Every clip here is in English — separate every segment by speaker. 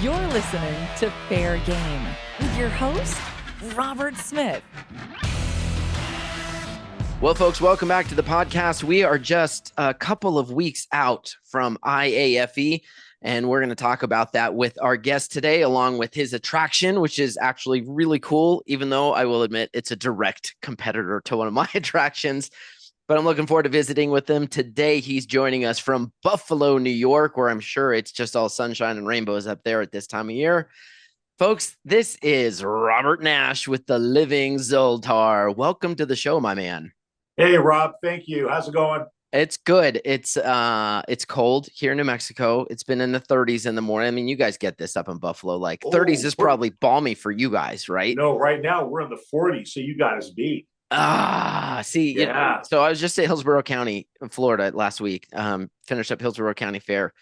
Speaker 1: You're listening to Fair Game with your host, Robert Smith.
Speaker 2: Well, folks, welcome back to the podcast. We are just a couple of weeks out from IAFE, and we're going to talk about that with our guest today, along with his attraction, which is actually really cool, even though I will admit it's a direct competitor to one of my attractions. But I'm looking forward to visiting with him today. He's joining us from Buffalo, New York, where I'm sure it's just all sunshine and rainbows up there at this time of year. Folks, this is Robert Nash with the Living Zultar. Welcome to the show, my man.
Speaker 3: Hey, Rob. Thank you. How's it going?
Speaker 2: It's good. It's cold here in New Mexico. It's been in the 30s in the morning. I mean, you guys get this up in Buffalo. Like 30s is probably balmy for you guys, right?
Speaker 3: No, right now we're in the 40s, so you got us beat.
Speaker 2: See,
Speaker 3: Yeah.
Speaker 2: you know, so I was just at Hillsborough County, Florida last week. Finished up Hillsborough County Fair.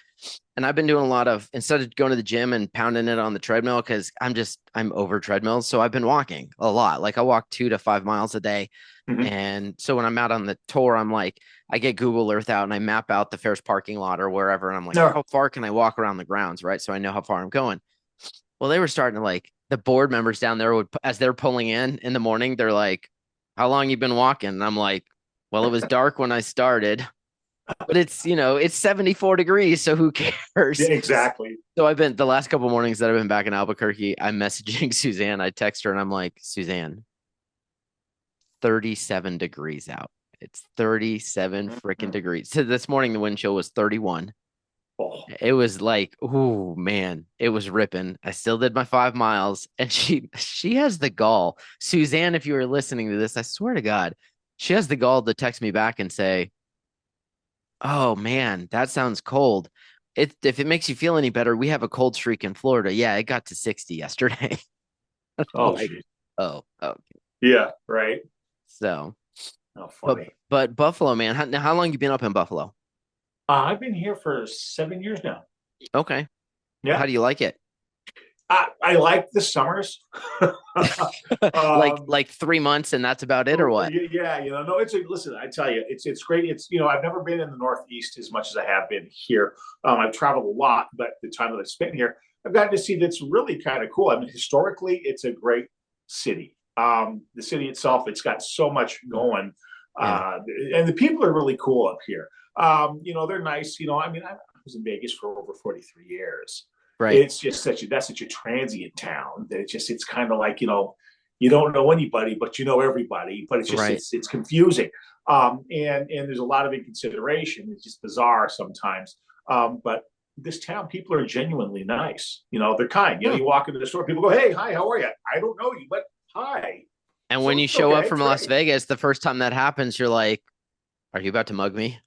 Speaker 2: And I've been doing a lot of, instead of going to the gym and pounding it on the treadmill, because I'm over treadmills. So I've been walking a lot. Like I walk 2 to 5 miles a day.
Speaker 3: Mhm.
Speaker 2: And so when I'm out on the tour, I'm like, I get Google Earth out and I map out the fair's parking lot or wherever. And I'm like,
Speaker 3: No.
Speaker 2: how far can I walk around the grounds? Right. So I know how far I'm going. Well, they were starting to like, the board members down there would, as they're pulling in the morning, they're like, how long you been walking? And I'm like, well, it was dark when I started, but it's, it's 74 degrees. So who cares?
Speaker 3: Yeah, exactly.
Speaker 2: So I've been, the last couple of mornings that I've been back in Albuquerque, I'm messaging Suzanne. I text her and I'm like, Suzanne, 37 degrees out. It's 37 freaking degrees. So this morning, the wind chill was 31.
Speaker 3: Oh.
Speaker 2: It was like, oh man, it was ripping. I still did my 5 miles, and she has the gall. Suzanne, if you were listening to this, I swear to God, she has the gall to text me back and say, oh man, that sounds cold. If it makes you feel any better, we have a cold streak in Florida. Yeah, it got to 60 yesterday.
Speaker 3: Oh,
Speaker 2: like,
Speaker 3: geez.
Speaker 2: okay.
Speaker 3: Yeah, right.
Speaker 2: So,
Speaker 3: Oh, funny.
Speaker 2: but Buffalo, man, how long you been up in Buffalo?
Speaker 3: I've been here for 7 years now.
Speaker 2: Okay.
Speaker 3: Yeah.
Speaker 2: How do you like it?
Speaker 3: I like the summers.
Speaker 2: like 3 months and that's about it, or what?
Speaker 3: Yeah, no, listen, I tell you, it's great. It's, I've never been in the Northeast as much as I have been here. I've traveled a lot, but the time that I've spent here, I've gotten to see that's really kind of cool. I mean, historically, it's a great city. The city itself, it's got so much going.
Speaker 2: Yeah.
Speaker 3: And the people are really cool up here. They're nice. I mean, I was in Vegas for over 43 years.
Speaker 2: Right.
Speaker 3: It's just such a transient town that it's kind of like, you don't know anybody, but you know everybody, but it's just,
Speaker 2: Right.
Speaker 3: it's confusing. And there's a lot of inconsideration. It's just bizarre sometimes. But this town, people are genuinely nice. They're kind. You walk into the store, people go, hey, hi, how are you? I don't know you, but hi.
Speaker 2: And when you show up from Las Vegas, the first time that happens, you're like, are you about to mug me?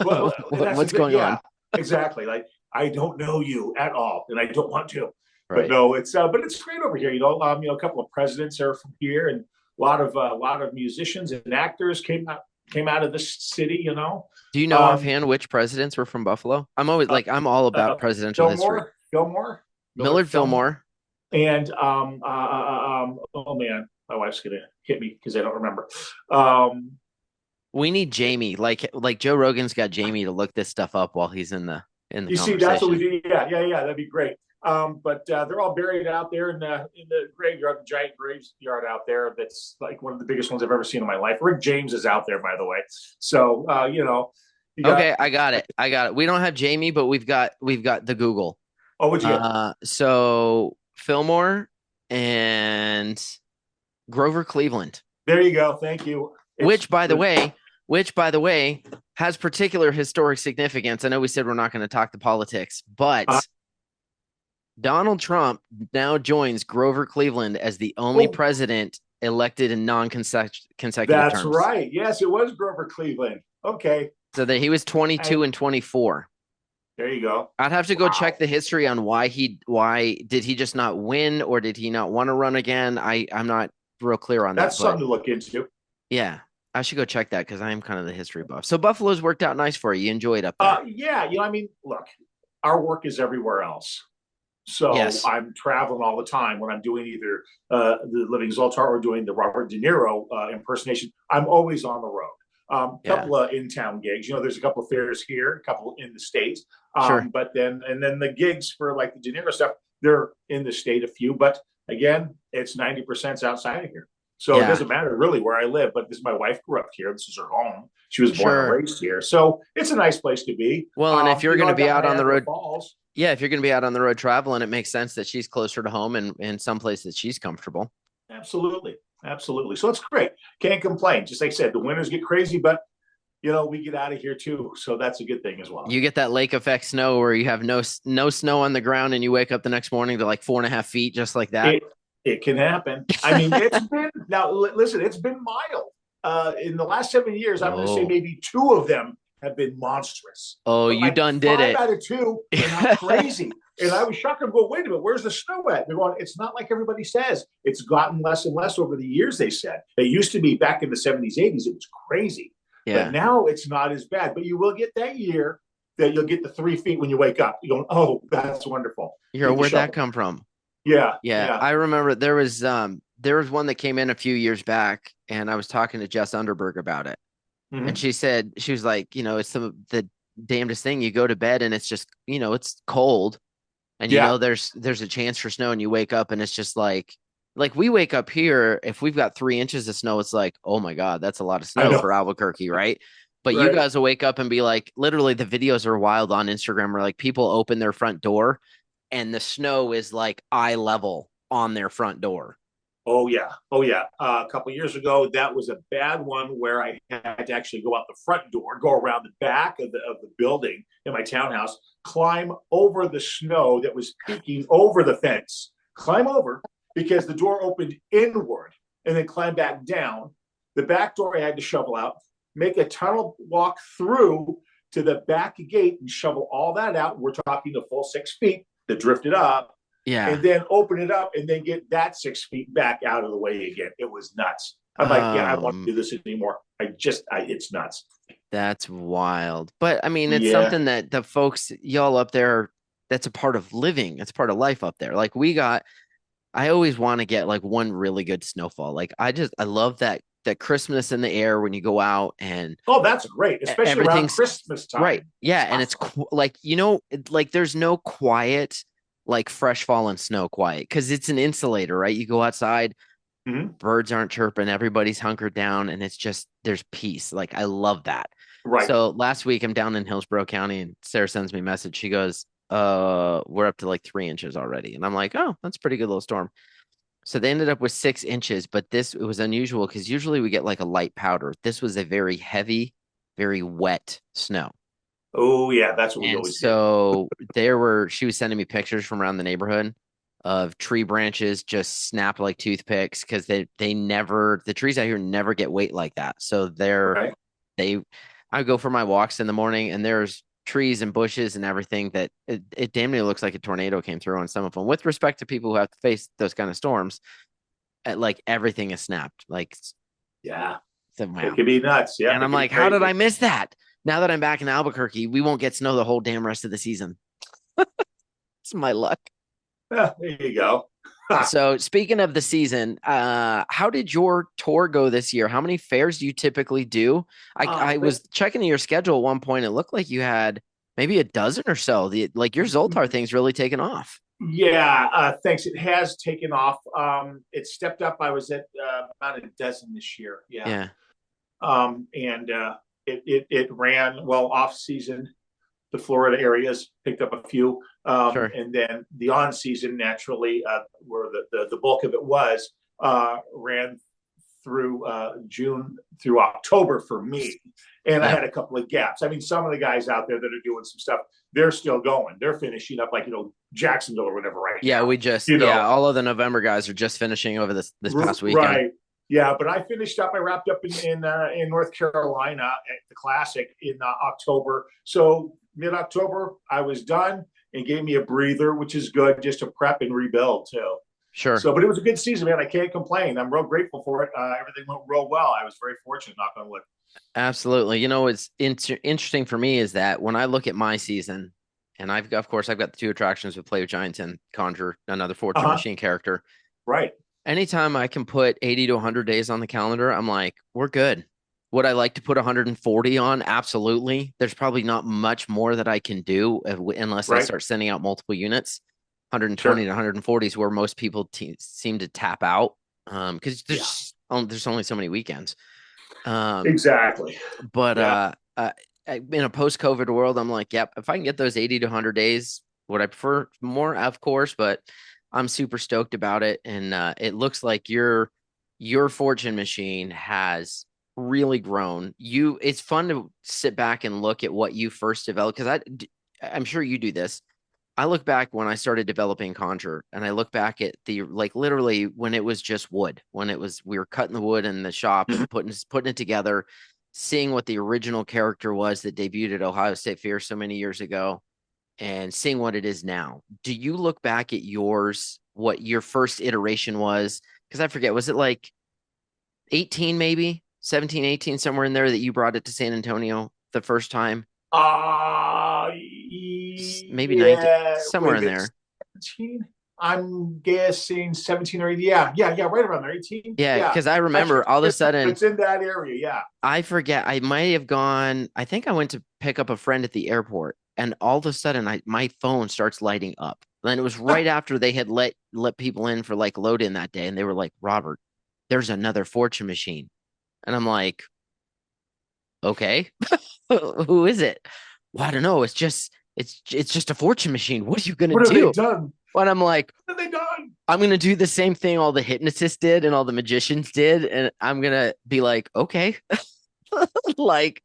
Speaker 3: Well,
Speaker 2: What's going on?
Speaker 3: Exactly. Like, I don't know you at all, and I don't want to.
Speaker 2: Right.
Speaker 3: But no, but it's great over here. A couple of presidents are from here, and a lot of musicians and actors came out of this city.
Speaker 2: Do you know offhand which presidents were from Buffalo? I'm always I'm all about presidential history. Millard Fillmore.
Speaker 3: And oh man, my wife's gonna hit me because I don't remember.
Speaker 2: We need Jamie, like Joe Rogan's got Jamie to look this stuff up while he's in the
Speaker 3: You see, that's what we do. Yeah, that'd be great. But they're all buried out there in the graveyard, the giant graveyard out there. That's like one of the biggest ones I've ever seen in my life. Rick James is out there, by the way. So
Speaker 2: okay, I got it. We don't have Jamie, but we've got the Google.
Speaker 3: Oh, what'd you get?
Speaker 2: So Fillmore and Grover Cleveland.
Speaker 3: There you go. Thank you.
Speaker 2: Which, by the way, has particular historic significance. I know we said we're not going to talk the politics, but Donald Trump now joins Grover Cleveland as the only president elected in non-consecutive terms.
Speaker 3: That's right. Yes, it was Grover Cleveland. Okay.
Speaker 2: So that he was 22 and 24.
Speaker 3: There you go.
Speaker 2: I'd have to go check the history on why did he just not win, or did he not want to run again? I'm not real clear on that.
Speaker 3: That's something to look into.
Speaker 2: Yeah. I should go check that because I am kind of the history buff. So Buffalo's worked out nice for you. You enjoyed up there.
Speaker 3: Yeah. I mean, look, our work is everywhere else. So yes. I'm traveling all the time when I'm doing either the Living Zultar or doing the Robert De Niro impersonation. I'm always on the road. Couple of in-town gigs. There's a couple of fairs here, a couple in the States.
Speaker 2: Sure.
Speaker 3: But then the gigs for like the De Niro stuff, they're in the state a few, but again, it's 90% outside of here. So it
Speaker 2: Yeah,
Speaker 3: doesn't matter really where I live, but my wife grew up here. This is her home. She was born and
Speaker 2: sure.
Speaker 3: raised here. So it's a nice place to be.
Speaker 2: Well, and if you're going to
Speaker 3: I've
Speaker 2: be
Speaker 3: got
Speaker 2: out on the
Speaker 3: Niagara
Speaker 2: road,
Speaker 3: Falls.
Speaker 2: yeah, if you're going to be out on the road traveling, it makes sense that she's closer to home and in some place that she's comfortable.
Speaker 3: Absolutely. Absolutely. So it's great. Can't complain. Just like I said, the winters get crazy, but we get out of here too. So that's a good thing as well.
Speaker 2: You get that lake effect snow where you have no snow on the ground and you wake up the next morning to like 4.5 feet, just like that.
Speaker 3: It can happen. I mean, it's been now. Listen, it's been mild. In the last 7 years, I'm going to say maybe 2 of them have been monstrous.
Speaker 2: Oh,
Speaker 3: but
Speaker 2: you
Speaker 3: like
Speaker 2: done did
Speaker 3: 5
Speaker 2: it.
Speaker 3: out of 2 are not crazy. And I was shocked. I'm going, wait a minute, where's the snow at? They're going, it's not like everybody says. It's gotten less and less over the years, they said. It used to be back in the 70s, 80s, it was crazy.
Speaker 2: Yeah.
Speaker 3: But now it's not as bad. But you will get that year that you'll get the 3 feet when you wake up. You're going, oh, that's wonderful.
Speaker 2: Where'd that come from?
Speaker 3: Yeah.
Speaker 2: I remember there was one that came in a few years back, and I was talking to Jess Underberg about it.
Speaker 3: Mm-hmm.
Speaker 2: And she was like, it's the damnedest thing. You go to bed and it's just, it's cold. And there's a chance for snow, and you wake up and it's just like we wake up here, if we've got 3 inches of snow, it's like, oh my God, that's a lot of snow for Albuquerque, right? But you guys will wake up and be like, literally the videos are wild on Instagram where like people open their front door and the snow is like eye level on their front door.
Speaker 3: Oh yeah. A couple of years ago, that was a bad one where I had to actually go out the front door, go around the back of the building in my townhouse, climb over the snow that was peeking over the fence, climb over because the door opened inward, and then climb back down. The back door I had to shovel out, make a tunnel walk through to the back gate and shovel all that out. We're talking the full 6 feet that drifted up.
Speaker 2: Yeah.
Speaker 3: And then open it up and then get that 6 feet back out of the way again. It was nuts. I'm like, I don't want to do this anymore. It's nuts.
Speaker 2: That's wild. But I mean, it's something that the folks, y'all up there, that's a part of living. It's part of life up there. Like I always want to get like one really good snowfall. Like I love that crispness in the air when you go out and
Speaker 3: that's great, especially around Christmas time.
Speaker 2: Right. Yeah. And it's like, like there's no quiet, like fresh fallen snow quiet, because it's an insulator, right? You go outside, birds aren't chirping, everybody's hunkered down, and it's just there's peace. Like I love that.
Speaker 3: Right.
Speaker 2: So last week I'm down in Hillsborough County, and Sarah sends me a message. She goes, we're up to like 3 inches already. And I'm like, oh, that's a pretty good little storm. So they ended up with 6 inches, but it was unusual because usually we get like a light powder. This was a very heavy, very wet snow.
Speaker 3: Oh yeah, that's what we always do.
Speaker 2: So she was sending me pictures from around the neighborhood of tree branches just snapped like toothpicks because the trees out here never get weight like that. So I go for my walks in the morning, and there's trees and bushes and everything that it damn near looks like a tornado came through on some of them. With respect to people who have to face those kind of storms, like everything is snapped. Like,
Speaker 3: yeah,
Speaker 2: so, wow.
Speaker 3: It could be nuts. Yeah,
Speaker 2: and I'm like, how did I miss that? Now that I'm back in Albuquerque, we won't get snow the whole damn rest of the season. It's my luck.
Speaker 3: There you go.
Speaker 2: So speaking of the season, how did your tour go this year? How many fairs do you typically do? I was checking your schedule at one point. It looked like you had maybe a dozen or so. Like your Zultar thing's really taken off.
Speaker 3: Yeah, thanks. It has taken off. It stepped up. I was at about a dozen this year. Yeah. And it ran well off season. The Florida areas picked up a few,
Speaker 2: Sure.
Speaker 3: And then the on season naturally, where the bulk of it was, ran through June through October for me. And I had a couple of gaps. I mean, some of the guys out there that are doing some stuff, they're still going. They're finishing up like, Jacksonville or whatever, right?
Speaker 2: Yeah,
Speaker 3: now.
Speaker 2: we just, all of the November guys are just finishing over this past weekend.
Speaker 3: Right. Yeah, but I finished up. I wrapped up in North Carolina at the Classic in October. So mid-October, I was done and gave me a breather, which is good just to prep and rebuild too.
Speaker 2: Sure.
Speaker 3: So, but it was a good season, man. I can't complain. I'm real grateful for it. Everything went real well. I was very fortunate, knock on wood.
Speaker 2: Absolutely. What's interesting for me is that when I look at my season, and I've got the 2 attractions with Play with Giants and Conjure, another Fortune Machine character.
Speaker 3: Right.
Speaker 2: Anytime I can put 80 to 100 days on the calendar, I'm like, we're good. Would I like to put 140 on? Absolutely. There's probably not much more that I can do unless I start sending out multiple units. 120 to 140 is where most people seem to tap out. Because there's only so many weekends.
Speaker 3: Exactly.
Speaker 2: But
Speaker 3: Yeah.
Speaker 2: in a post-COVID world, I'm like, yep, if I can get those 80 to 100 days, would I prefer more? Of course, but I'm super stoked about it. And it looks like your fortune machine has really grown. It's fun to sit back and look at what you first developed, because I'm sure you do this. I look back when I started developing Conjure, and I look back at the like literally when it was just wood, when we were cutting the wood in the shop and putting it together, seeing what the original character was that debuted at Ohio State Fair so many years ago, and seeing what it is now. Do you look back at what your first iteration was? Because I forget, was it like 18, maybe 17, 18, somewhere in there that you brought it to San Antonio the first time? Maybe 19, somewhere in there.
Speaker 3: 17? I'm guessing 17 or 18. Yeah, right around there. 18.
Speaker 2: Yeah, because I remember all of a sudden
Speaker 3: it's in that area. Yeah.
Speaker 2: I forget. I might have gone. I think I went to pick up a friend at the airport, and all of a sudden, my phone starts lighting up. And it was right after they had let people in for like load in that day, and they were like, "Robert, there's another fortune machine," and I'm like, "Okay, who is it?" Well, I don't know. It's just a fortune machine. What are you gonna do?
Speaker 3: What have they done?
Speaker 2: And I'm like,
Speaker 3: what have they done?
Speaker 2: I'm going to do the same thing all the hypnotists did and all the magicians did. And I'm going to be like, okay. Like,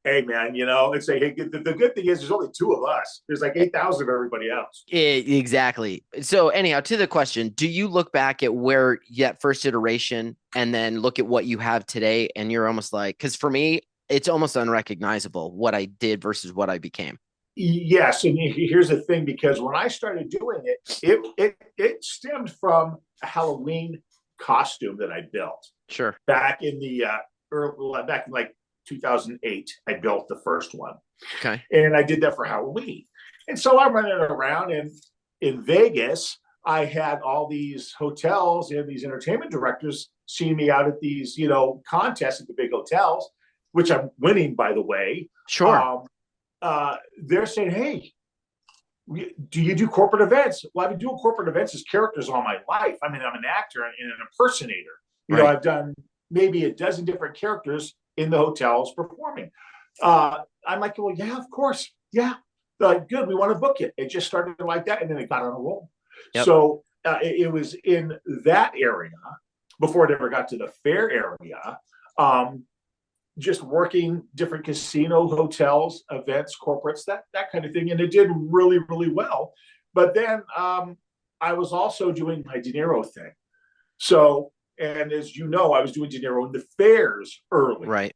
Speaker 3: hey, man, it's like, hey, the good thing is there's only two of us. There's like 8,000 of everybody else.
Speaker 2: Exactly. So anyhow, to the question, do you look back at where that first iteration and then look at what you have today? And you're almost like, because for me, it's almost unrecognizable what I did versus what I became.
Speaker 3: Yes, and here's the thing, because when I started doing it stemmed from a Halloween costume that I built.
Speaker 2: Sure.
Speaker 3: Back in back in like 2008, I built the first one.
Speaker 2: Okay.
Speaker 3: And I did that for Halloween. And so I'm running around, and in Vegas, I had all these hotels and these entertainment directors seeing me out at these, contests at the big hotels, which I'm winning, by the way.
Speaker 2: Sure.
Speaker 3: They're saying, hey, do you do corporate events? Well, I've been doing corporate events as characters all my life. I mean, I'm an actor and an impersonator. I've done maybe a dozen different characters in the hotels performing. I'm like, well, yeah, of course. Yeah. They're like, good. We want to book it. It just started like that. And then it got on a roll. Yep. So it was in that area before it ever got to the fair area. Just working different casino, hotels, events, corporates, that kind of thing. And it did really, really well. But then I was also doing my De Niro thing. So, and as you know, I was doing De Niro in the fairs early.
Speaker 2: Right.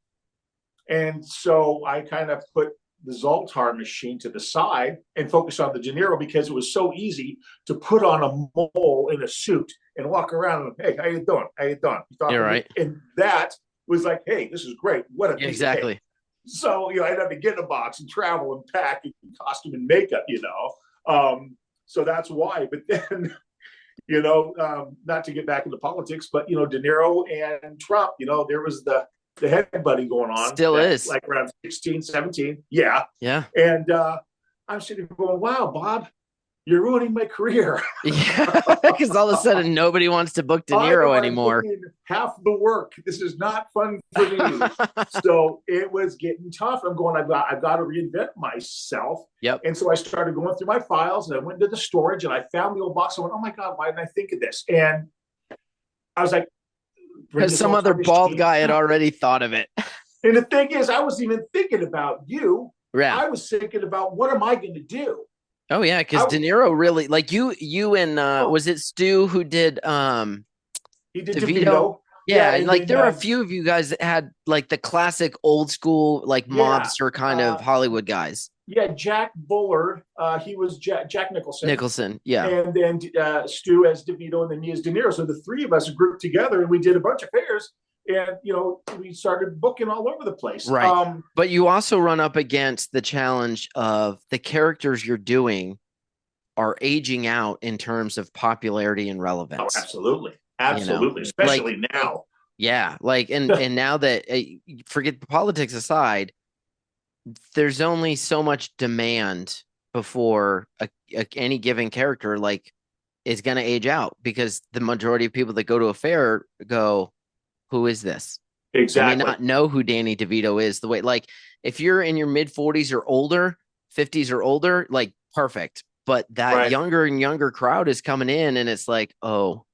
Speaker 3: And so I kind of put the Zultar machine to the side and focused on the De Niro, because it was so easy to put on a mole in a suit and walk around and, hey, how you doing? How you doing?
Speaker 2: You're right.
Speaker 3: And that was like, hey, this is great. What a
Speaker 2: exactly.
Speaker 3: So, I'd have to get in a box and travel and pack and costume and makeup, So that's why. But then, not to get back into politics, but, De Niro and Trump, there was the headbutting going on.
Speaker 2: Still is.
Speaker 3: Like around 16, 17. Yeah.
Speaker 2: Yeah.
Speaker 3: And I'm sitting going, wow, Bob, you're ruining my career.
Speaker 2: Yeah, because all of a sudden nobody wants to book De Niro anymore.
Speaker 3: Half the work. This is not fun for me. So it was getting tough. I'm going, I've got to reinvent myself.
Speaker 2: Yep.
Speaker 3: And so I started going through my files, and I went to the storage, and I found the old box. I went, oh my God, why didn't I think of this? And I was like,
Speaker 2: because some other bald guy had already thought of it.
Speaker 3: And the thing is, I wasn't even thinking about you.
Speaker 2: Yeah.
Speaker 3: I was thinking about, what am I going to do?
Speaker 2: Oh yeah, because De Niro really, like you and was it Stu who did
Speaker 3: he did DeVito?
Speaker 2: Yeah, and like there were a few of you guys that had like the classic old school like mobster kind of Hollywood guys.
Speaker 3: Yeah, Jack Bullard, he was Jack Nicholson.
Speaker 2: Nicholson, yeah.
Speaker 3: And then Stu as DeVito, and then me as De Niro. So the three of us grouped together, and we did a bunch of fairs. And, we started booking all over the place.
Speaker 2: Right. But you also run up against the challenge of the characters you're doing are aging out in terms of popularity and relevance.
Speaker 3: Oh, absolutely. Absolutely. Especially like, now.
Speaker 2: Yeah. Like, and now that, forget the politics aside, there's only so much demand before any given character like is going to age out, because the majority of people that go to a fair go, who is this? And they
Speaker 3: Exactly.
Speaker 2: not know who Danny DeVito is. The way, like, if you're in your mid 40s or older, 50s or older, like, perfect. But that
Speaker 3: Right.
Speaker 2: younger and younger crowd is coming in, and it's like, oh,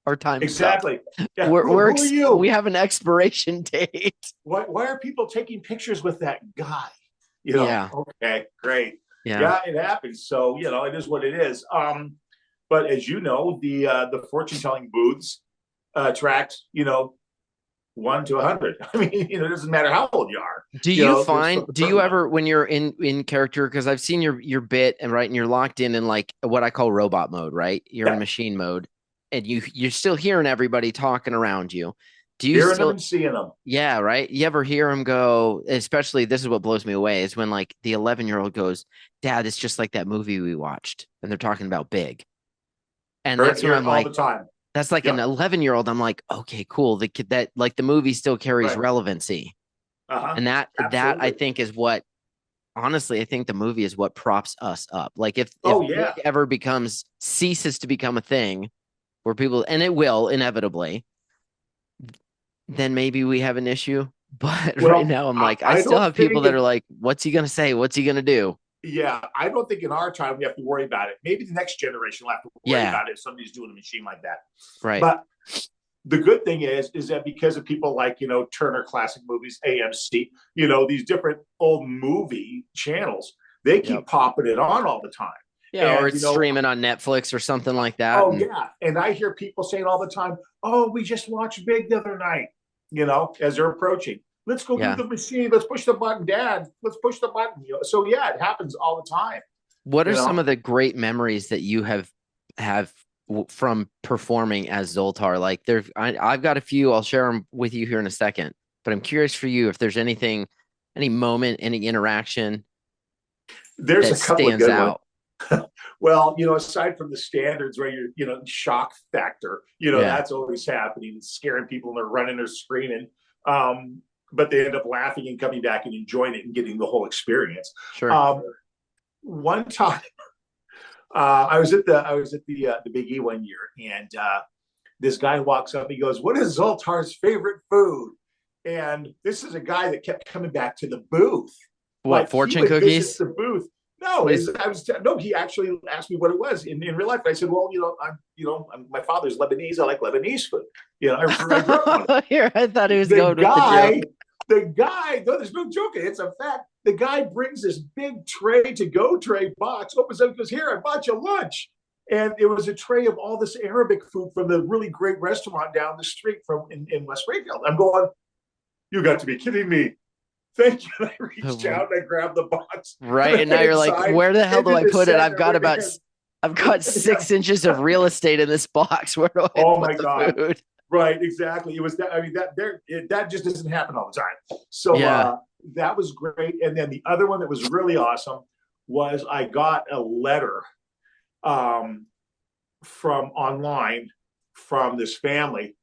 Speaker 2: our time is up.
Speaker 3: Exactly. Yeah. Who are
Speaker 2: We
Speaker 3: you?
Speaker 2: have an expiration date.
Speaker 3: Why are people taking pictures with that guy?
Speaker 2: Yeah,
Speaker 3: Okay, great.
Speaker 2: yeah.
Speaker 3: Yeah, it happens. So, it is what it is. But as you know, the fortune telling booths attract, 1 to 100. I mean, it doesn't matter how old you are.
Speaker 2: Do you ever, when you're in character, because I've seen your bit, and right, and you're locked in like what I call robot mode, right? You're in
Speaker 3: Yeah,
Speaker 2: machine mode, and you're still hearing everybody talking around you. Do you
Speaker 3: hearing them
Speaker 2: still,
Speaker 3: and seeing them.
Speaker 2: yeah, right? You ever hear them go, especially, this is what blows me away, is when like the 11-year-old goes, Dad, it's just like that movie we watched, and they're talking about Big. And that's when
Speaker 3: Hear
Speaker 2: I'm
Speaker 3: it all
Speaker 2: like,
Speaker 3: the time.
Speaker 2: that's like an
Speaker 3: Yep.
Speaker 2: 11-year-old. I'm like, okay, cool. The kid, that, like, the movie still carries
Speaker 3: Right.
Speaker 2: relevancy.
Speaker 3: Uh-huh.
Speaker 2: And that I
Speaker 3: Absolutely.
Speaker 2: think is what, honestly, I think the movie is what props us up. Like, if
Speaker 3: Oh
Speaker 2: Big
Speaker 3: yeah.
Speaker 2: ever ceases to become a thing where people, and it will inevitably, then maybe we have an issue. But right
Speaker 3: Well,
Speaker 2: now I'm
Speaker 3: I,
Speaker 2: like, I
Speaker 3: I
Speaker 2: still
Speaker 3: don't
Speaker 2: have people
Speaker 3: think
Speaker 2: that
Speaker 3: it
Speaker 2: are like, what's he gonna say? What's he gonna do?
Speaker 3: yeah, I don't think in our time we have to worry about it. Maybe the next generation will have to worry
Speaker 2: Yeah,
Speaker 3: about it if somebody's doing a machine like that.
Speaker 2: right.
Speaker 3: But the good thing is that because of people like Turner Classic Movies, AMC, these different old movie channels, they
Speaker 2: Yep.
Speaker 3: keep popping it on all the time.
Speaker 2: Yeah, or
Speaker 3: And
Speaker 2: it's streaming on Netflix or something like that.
Speaker 3: oh
Speaker 2: And
Speaker 3: yeah, and I hear people saying all the time, "Oh, we just watched Big the other night," as they're approaching. Let's go do
Speaker 2: yeah.
Speaker 3: the machine. Let's push the button, Dad. Let's push the button. So yeah, it happens all the time.
Speaker 2: What are
Speaker 3: You
Speaker 2: some
Speaker 3: know,
Speaker 2: of the great memories that you have from performing as Zoltar? Like, I've got a few. I'll share them with you here in a second. But I'm curious for you if there's anything, any moment, any interaction
Speaker 3: there's a
Speaker 2: that
Speaker 3: couple of
Speaker 2: stands
Speaker 3: good ones.
Speaker 2: out.
Speaker 3: Well, aside from the standards where shock factor,
Speaker 2: Yeah,
Speaker 3: that's always happening, it's scaring people and they're running or screaming. But they end up laughing and coming back and enjoying it and getting the whole experience.
Speaker 2: sure.
Speaker 3: Um, one time, I was at the Big E one year, and this guy walks up. He goes, "What is Zoltar's favorite food?" And this is a guy that kept coming back to the booth.
Speaker 2: What,
Speaker 3: Like he
Speaker 2: fortune
Speaker 3: would visit
Speaker 2: cookies?
Speaker 3: the booth. No,
Speaker 2: What is
Speaker 3: no. He actually asked me what it was in real life. I said, "Well, my father's Lebanese. I like Lebanese food. I grew up on it."
Speaker 2: here? I thought he was
Speaker 3: The
Speaker 2: going with the joke.
Speaker 3: guy, no, there's no joke. It's a fact. The guy brings this big to go tray box, opens up, and goes, "Here, I bought you lunch." And it was a tray of all this Arabic food from the really great restaurant down the street in West Springfield. I'm going, "You got to be kidding me." Thank you. And I reached out and I grabbed the box and
Speaker 2: Right.
Speaker 3: I
Speaker 2: And now
Speaker 3: went
Speaker 2: you're like,
Speaker 3: inside
Speaker 2: where the hell do
Speaker 3: into
Speaker 2: I
Speaker 3: the
Speaker 2: put it?
Speaker 3: center.
Speaker 2: I've got
Speaker 3: Yeah.
Speaker 2: 6 inches of real estate in this box. Where do I
Speaker 3: Oh
Speaker 2: put
Speaker 3: my
Speaker 2: the
Speaker 3: God.
Speaker 2: food?
Speaker 3: Right, exactly. It was that. I mean, that just doesn't happen all the time. So
Speaker 2: Yeah.
Speaker 3: that was great. And then the other one that was really awesome was I got a letter um, from online from this family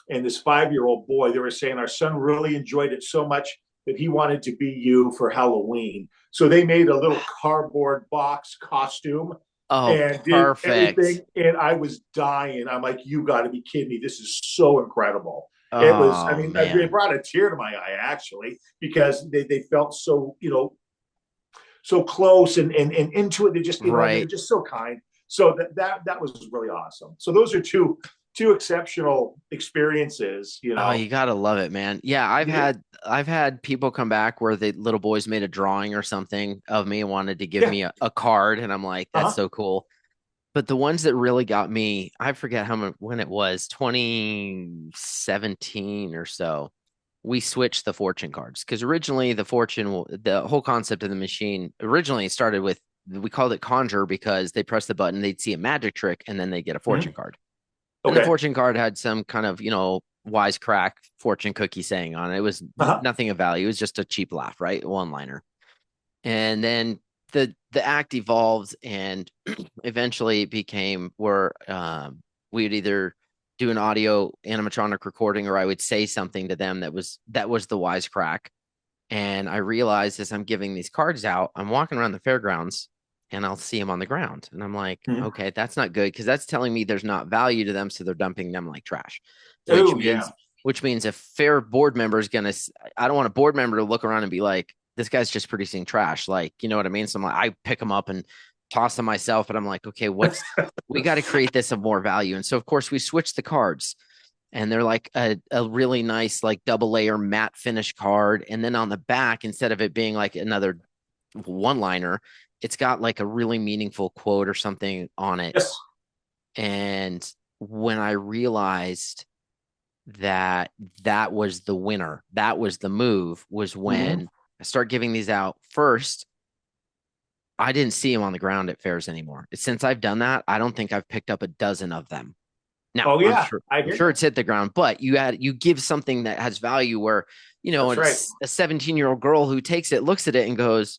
Speaker 3: and this 5-year-old boy. They were saying our son really enjoyed it so much that he wanted to be you for Halloween. So they made a little cardboard box costume
Speaker 2: Oh,
Speaker 3: and did everything.
Speaker 2: perfect.
Speaker 3: And I was dying. I'm like, you got to be kidding me. This is so incredible. It was, I
Speaker 2: Oh
Speaker 3: mean, it
Speaker 2: man.
Speaker 3: brought a tear to my eye actually, because they felt so, so close and into it. They just, and they're
Speaker 2: Right.
Speaker 3: just so kind. So that was really awesome. So those are two exceptional experiences.
Speaker 2: Oh, you gotta love it, man. Yeah,
Speaker 3: Yeah.
Speaker 2: I've had people come back where the little boys made a drawing or something of me and wanted to give
Speaker 3: Yeah.
Speaker 2: me a card, and I'm like, that's
Speaker 3: Uh-huh.
Speaker 2: so cool. But the ones that really got me, I forget how much, when it was, 2017 or so, we switched the fortune cards, because originally the whole concept of the machine originally started with, we called it conjure, because they press the button, they'd see a magic trick, and then they get a fortune
Speaker 3: Mm-hmm.
Speaker 2: card. And the
Speaker 3: Okay.
Speaker 2: fortune card had some kind of, wisecrack fortune cookie saying on it. It was
Speaker 3: Uh-huh.
Speaker 2: nothing of value. It was just a cheap laugh, right? One liner. And then the act evolved, and eventually it became where we would either do an audio animatronic recording, or I would say something to them that was the wisecrack. And I realized, as I'm giving these cards out, I'm walking around the fairgrounds, and I'll see them on the ground. And I'm like,
Speaker 3: Mhm.
Speaker 2: okay, that's not good because that's telling me there's not value to them. So they're dumping them like trash, which
Speaker 3: Oh yeah,
Speaker 2: means a fair board member is going to, I don't want a board member to look around and be like, this guy's just producing trash. Like, you know what I mean? So I'm like, I pick them up and toss them myself. And I'm like, okay, we got to create this of more value. And so, of course, we switch the cards and they're like a really nice, like double layer matte finish card. And then on the back, instead of it being like another one liner, it's got like a really meaningful quote or something on it.
Speaker 3: yes.
Speaker 2: And when I realized that that was the winner, that was the move, was
Speaker 3: Mhm.
Speaker 2: when I start giving these out. First, I didn't see them on the ground at fairs anymore. Since I've done that, I don't think I've picked up a dozen of them. Now,
Speaker 3: Oh
Speaker 2: I'm
Speaker 3: yeah,
Speaker 2: sure
Speaker 3: I
Speaker 2: I'm
Speaker 3: hear
Speaker 2: sure
Speaker 3: you.
Speaker 2: it's hit the ground, but you give something that has value where,
Speaker 3: That's right.
Speaker 2: it's a 17-year-old girl who takes it, looks at it and goes,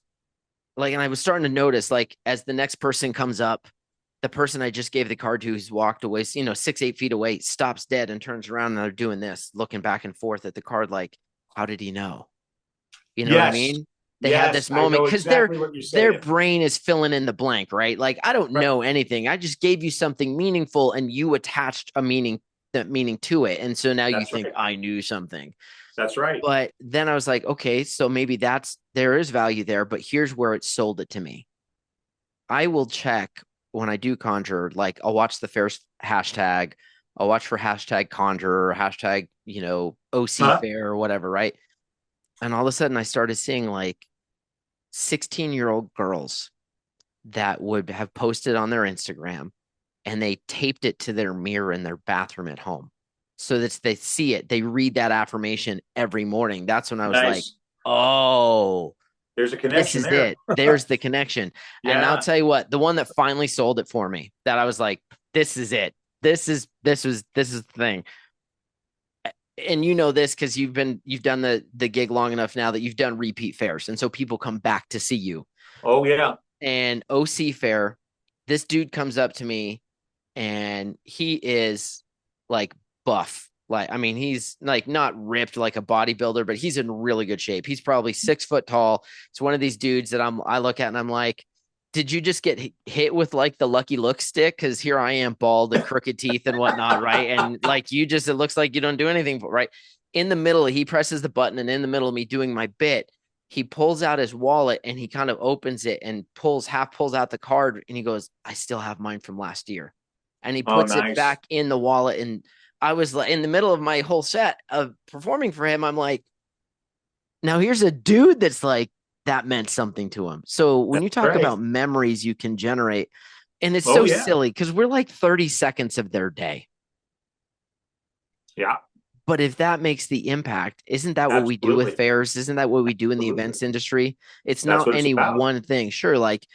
Speaker 2: like, and I was starting to notice, like, as the next person comes up, the person I just gave the card to who's walked away, 6, 8 feet away, stops dead and turns around and they're doing this, looking back and forth at the card, like, how did he know? You know what I
Speaker 3: Yes,
Speaker 2: mean? They had
Speaker 3: yes,
Speaker 2: this
Speaker 3: I
Speaker 2: moment
Speaker 3: know
Speaker 2: because their
Speaker 3: exactly what you're
Speaker 2: their
Speaker 3: saying.
Speaker 2: brain is filling in the blank, right? Like, I don't
Speaker 3: Right.
Speaker 2: know anything. I just gave you something meaningful and you attached that meaning to it. And so now you
Speaker 3: That's
Speaker 2: think
Speaker 3: right.
Speaker 2: I knew something.
Speaker 3: That's right.
Speaker 2: But then I was like, okay, so maybe there is value there, but here's where it sold it to me. I will check when I do conjure, like I'll watch the fair's hashtag, I'll watch for hashtag conjure or hashtag, OC
Speaker 3: Huh?
Speaker 2: fair or whatever, right? And all of a sudden I started seeing like 16-year-old girls that would have posted on their Instagram and they taped it to their mirror in their bathroom at home so that they see it. They read that affirmation every morning. That's when I was like,
Speaker 3: Nice.
Speaker 2: oh,
Speaker 3: There's a
Speaker 2: this
Speaker 3: connection
Speaker 2: is
Speaker 3: there.
Speaker 2: it. There's the connection. And I'll
Speaker 3: Yeah,
Speaker 2: tell you what, the one that finally sold it for me, that I was like, this is it. This is the thing. And you know this because you've done the gig long enough now that you've done repeat fairs. And so people come back to see you.
Speaker 3: oh yeah.
Speaker 2: And OC fair, this dude comes up to me and he is like buff. Like, I mean, he's like not ripped like a bodybuilder, but he's in really good shape. He's probably 6 foot tall. It's one of these dudes that I look at and I'm like, did you just get hit with like the lucky look stick? Because here I am, bald and crooked teeth and whatnot, right? And like it looks like you don't do anything, right? In the middle, he presses the button, and in the middle of me doing my bit, he pulls out his wallet and he kind of opens it and pulls out the card, and he goes, I still have mine from last year. And he
Speaker 3: Oh,
Speaker 2: puts it
Speaker 3: nice.
Speaker 2: back in the wallet. And I was like, in the middle of my whole set of performing for him, I'm like, now here's a dude that's like, that meant something to him. So when
Speaker 3: That's
Speaker 2: you talk
Speaker 3: right.
Speaker 2: about memories you can generate, and it's
Speaker 3: Oh
Speaker 2: so
Speaker 3: yeah.
Speaker 2: silly because we're like 30 seconds of their day.
Speaker 3: Yeah.
Speaker 2: But if that makes the impact, isn't that what we do with
Speaker 3: Absolutely.
Speaker 2: fairs? Isn't that what we do in the
Speaker 3: Absolutely.
Speaker 2: events industry? It's
Speaker 3: That's
Speaker 2: not
Speaker 3: what it's
Speaker 2: any
Speaker 3: about.
Speaker 2: one thing. Sure, like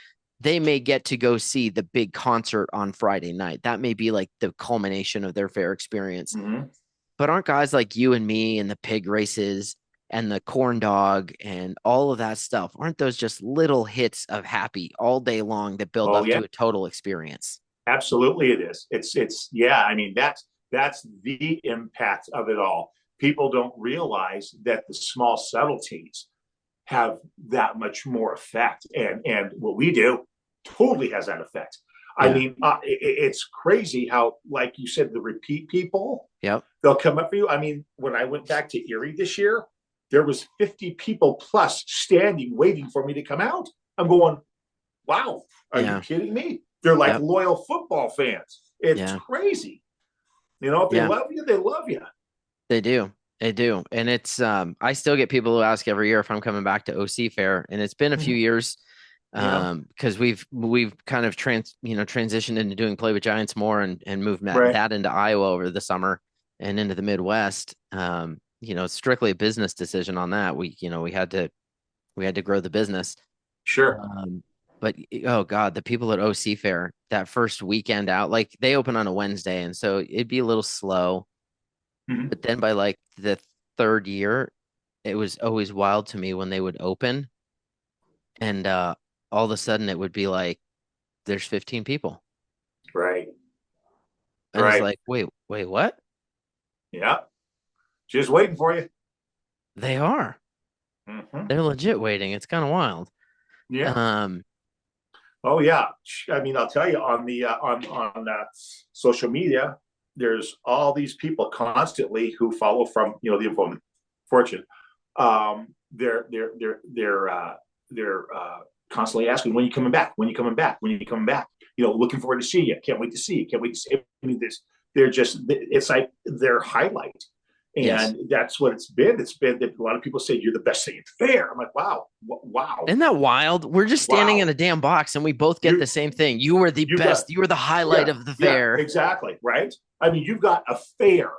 Speaker 2: they may get to go see the big concert on Friday night. That may be like the culmination of their fair experience.
Speaker 3: Hmm.
Speaker 2: But aren't guys like you and me and the pig races and the corn dog and all of that stuff, aren't those just little hits of happy all day long that build
Speaker 3: Oh
Speaker 2: up
Speaker 3: yeah.
Speaker 2: to a total experience?
Speaker 3: Absolutely, it is. It's yeah. I mean, that's the impact of it all. People don't realize that the small subtleties have that much more effect, and what we do totally has that effect. I
Speaker 2: Yeah.
Speaker 3: mean, it's crazy how, like you said, the repeat people,
Speaker 2: Yep.
Speaker 3: they'll come up for you. I mean, when I went back to Erie this year, there was 50 people plus standing waiting for me to come out. I'm going, wow, are you
Speaker 2: Yeah.
Speaker 3: kidding me? They're like
Speaker 2: Yep.
Speaker 3: loyal football fans. It's
Speaker 2: Yeah.
Speaker 3: crazy. You know, if they
Speaker 2: Yeah.
Speaker 3: love you, they love you.
Speaker 2: They do. They do. And it's I still get people who ask every year if I'm coming back to OC Fair. And it's been a few
Speaker 3: Mhm.
Speaker 2: years
Speaker 3: Yeah.
Speaker 2: because we've kind of transitioned into doing Play with Giants more and moved
Speaker 3: Right.
Speaker 2: that into Iowa over the summer and into the Midwest. It's strictly a business decision on that. We had to grow the business.
Speaker 3: Sure.
Speaker 2: Um, but oh God, the people at OC Fair that first weekend out, like they open on a Wednesday, and so it'd be a little slow.
Speaker 3: Mhm.
Speaker 2: But then by like the third year, it was always wild to me when they would open and all of a sudden it would be like there's 15 people.
Speaker 3: Right.
Speaker 2: And it's
Speaker 3: Right.
Speaker 2: like, wait, what?
Speaker 3: Yeah. Just waiting for you.
Speaker 2: They are.
Speaker 3: Hmm.
Speaker 2: They're legit waiting. It's kind of wild.
Speaker 3: Yeah.
Speaker 2: Um,
Speaker 3: Oh yeah, I mean, I'll tell you on the social media, there's all these people constantly who follow from the info fortune. They're constantly asking, when are you coming back? When are you coming back? When are you coming back? Looking forward to see you. Can't wait to see you. Can't wait to see you. I mean, it's like their highlight.
Speaker 2: Yes.
Speaker 3: And that's what it's been. It's been that a lot of people say you're the best thing at the fair. I'm like, wow, wow,
Speaker 2: Isn't that wild? We're just standing in a damn box and we both get
Speaker 3: you
Speaker 2: the same thing. You were the
Speaker 3: you got
Speaker 2: best. You were the highlight
Speaker 3: yeah,
Speaker 2: of the
Speaker 3: yeah,
Speaker 2: fair.
Speaker 3: exactly, right? I mean, you've got a fair,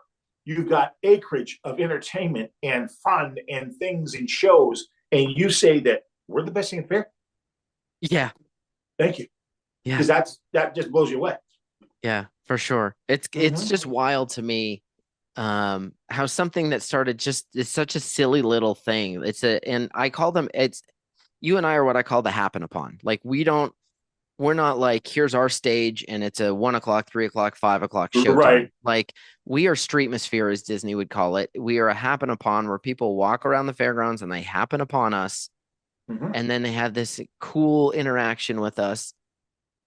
Speaker 3: you've got acreage of entertainment and fun and things and shows, and you say that we're the best thing at the fair.
Speaker 2: Yeah.
Speaker 3: Thank you,
Speaker 2: Yeah.
Speaker 3: because that just blows you away.
Speaker 2: Yeah, for sure. It's just wild to me how something that started just is such a silly little thing. And I call them it's you and I are what I call the happen upon. Like we're not like here's our stage and it's a 1 o'clock, 3 o'clock, 5 o'clock showtime.
Speaker 3: Right.
Speaker 2: Like we are streetmosphere as Disney would call it. We are a happen upon where people walk around the fairgrounds and they happen upon us and then they have this cool interaction with us.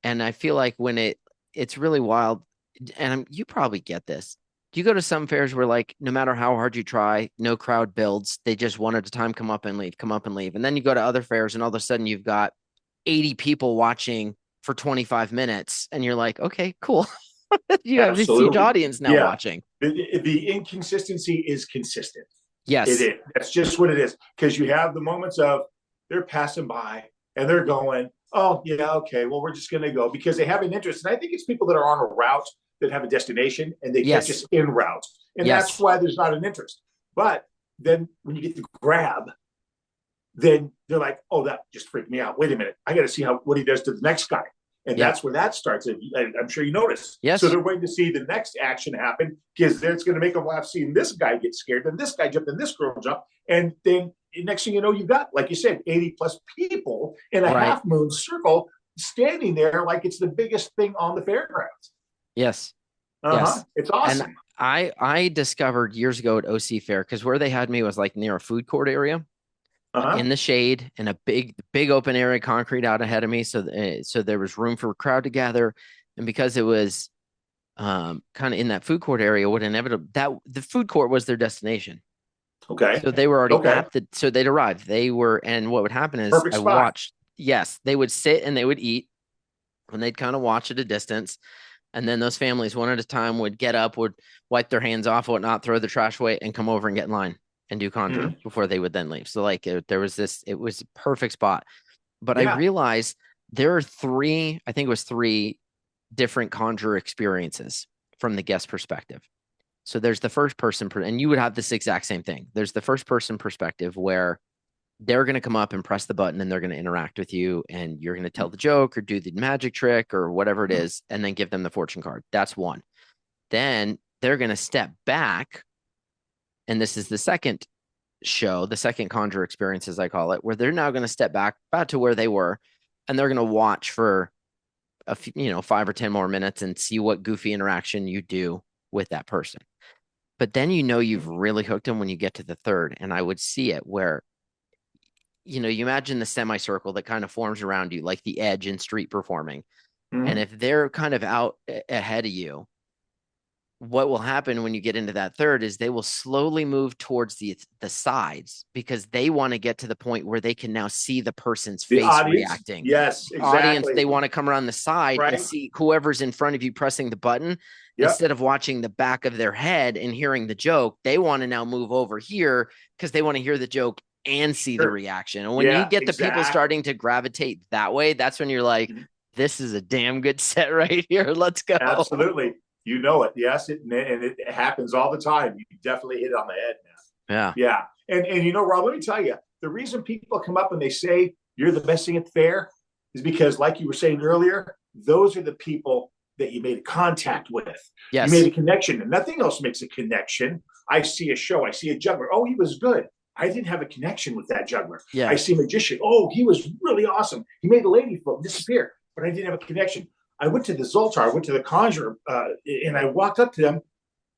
Speaker 2: And I feel like when it's really wild, and you probably get this. You go to some fairs where like no matter how hard you try, no crowd builds. They just one at a time come up and leave, come up and leave. And then you go to other fairs and all of a sudden you've got 80 people watching for 25 minutes and you're like, okay, cool. You have this huge audience now watching.
Speaker 3: The inconsistency is consistent.
Speaker 2: Yes.
Speaker 3: It is. That's just what it is. Because you have the moments of they're passing by and they're going, oh, yeah, okay, well, we're just going to go because they have an interest. And I think it's people that are on a route that have a destination and they catch us en route. And that's why there's not an interest. But then when you get the grab, then they're like, oh, that just freaked me out. Wait a minute. I got to see what he does to the next guy. And that's where that starts. And I'm sure you noticed.
Speaker 2: Yes.
Speaker 3: So they're waiting to see the next action happen because it's going to make them laugh seeing this guy get scared, then this guy jump, then this girl jump. And then next thing you know, you've got, like you said, 80 plus people in a half moon circle standing there like it's the biggest thing on the fairgrounds.
Speaker 2: Yes.
Speaker 3: Yes. It's awesome.
Speaker 2: And I discovered years ago at OC Fair, because where they had me was like near a food court area. In the shade in a big open area, concrete out ahead of me. So there was room for a crowd to gather. And because it was kind of in that food court area, what inevitably that the food court was their destination.
Speaker 3: Okay.
Speaker 2: So they were already at so they'd arrived. And what would happen is
Speaker 3: perfect spot.
Speaker 2: They would sit and they would eat and they'd kind of watch at a distance. And then those families one at a time would get up, would wipe their hands off, whatnot, throw the trash away and come over and get in line and do conjure before they would then leave. So like there was it was a perfect spot. But I realized there are three different conjure experiences from the guest perspective. So there's the first person, and you would have this exact same thing. There's the first person perspective where they're going to come up and press the button and they're going to interact with you and you're going to tell the joke or do the magic trick or whatever it is, and then give them the fortune card. That's one. Then they're going to step back. And this is the second show, the second conjure experience, as I call it, where they're now going to step back about to where they were, and they're going to watch for a few, 5 or 10 more minutes and see what goofy interaction you do with that person. But then you've really hooked them when you get to the third. And I would see it where, you imagine the semicircle that kind of forms around you, like the edge in street performing. And if they're kind of out ahead of you, what will happen when you get into that third is they will slowly move towards the sides because they want to get to the point where they can now see the person's face reacting.
Speaker 3: Yes, exactly.
Speaker 2: Audience, they want to come around the side and see whoever's in front of you pressing the button. Instead of watching the back of their head and hearing the joke, they want to now move over here because they want to hear the joke and see the reaction. And when you get the people starting to gravitate that way, that's when you're like, this is a damn good set right here. Let's go.
Speaker 3: Absolutely. You know it. Yes. And it happens all the time. You definitely hit it on the head, man. Yeah. And Rob, let me tell you, the reason people come up and they say you're the best thing at the fair is because, like you were saying earlier, those are the people that you made contact with. Yes. You made a connection, and nothing else makes a connection. I see a show. I see a juggler. Oh, he was good. I didn't have a connection with that juggler. Yeah. I see a magician. Oh, he was really awesome. He made the lady float disappear, but I didn't have a connection. I went to the Zultar, I went to the Conjure, and I walked up to them,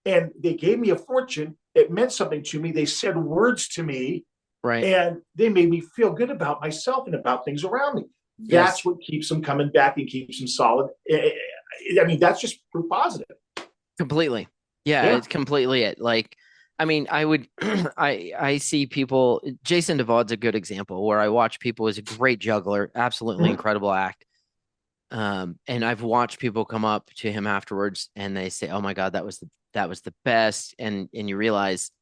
Speaker 3: and they gave me a fortune. It meant something to me. They said words to me, and they made me feel good about myself and about things around me.
Speaker 2: Yes,
Speaker 3: That's what keeps them coming back and keeps them solid. I mean, that's just proof positive.
Speaker 2: completely. Yeah,
Speaker 3: Yeah.
Speaker 2: it's completely it. Like, I mean, I would, I see people. Jason Devaud's a good example where I watch people as a great juggler, absolutely
Speaker 3: Mhm.
Speaker 2: incredible act. And I've watched people come up to him afterwards and they say, "Oh my God, that was the best." And you realize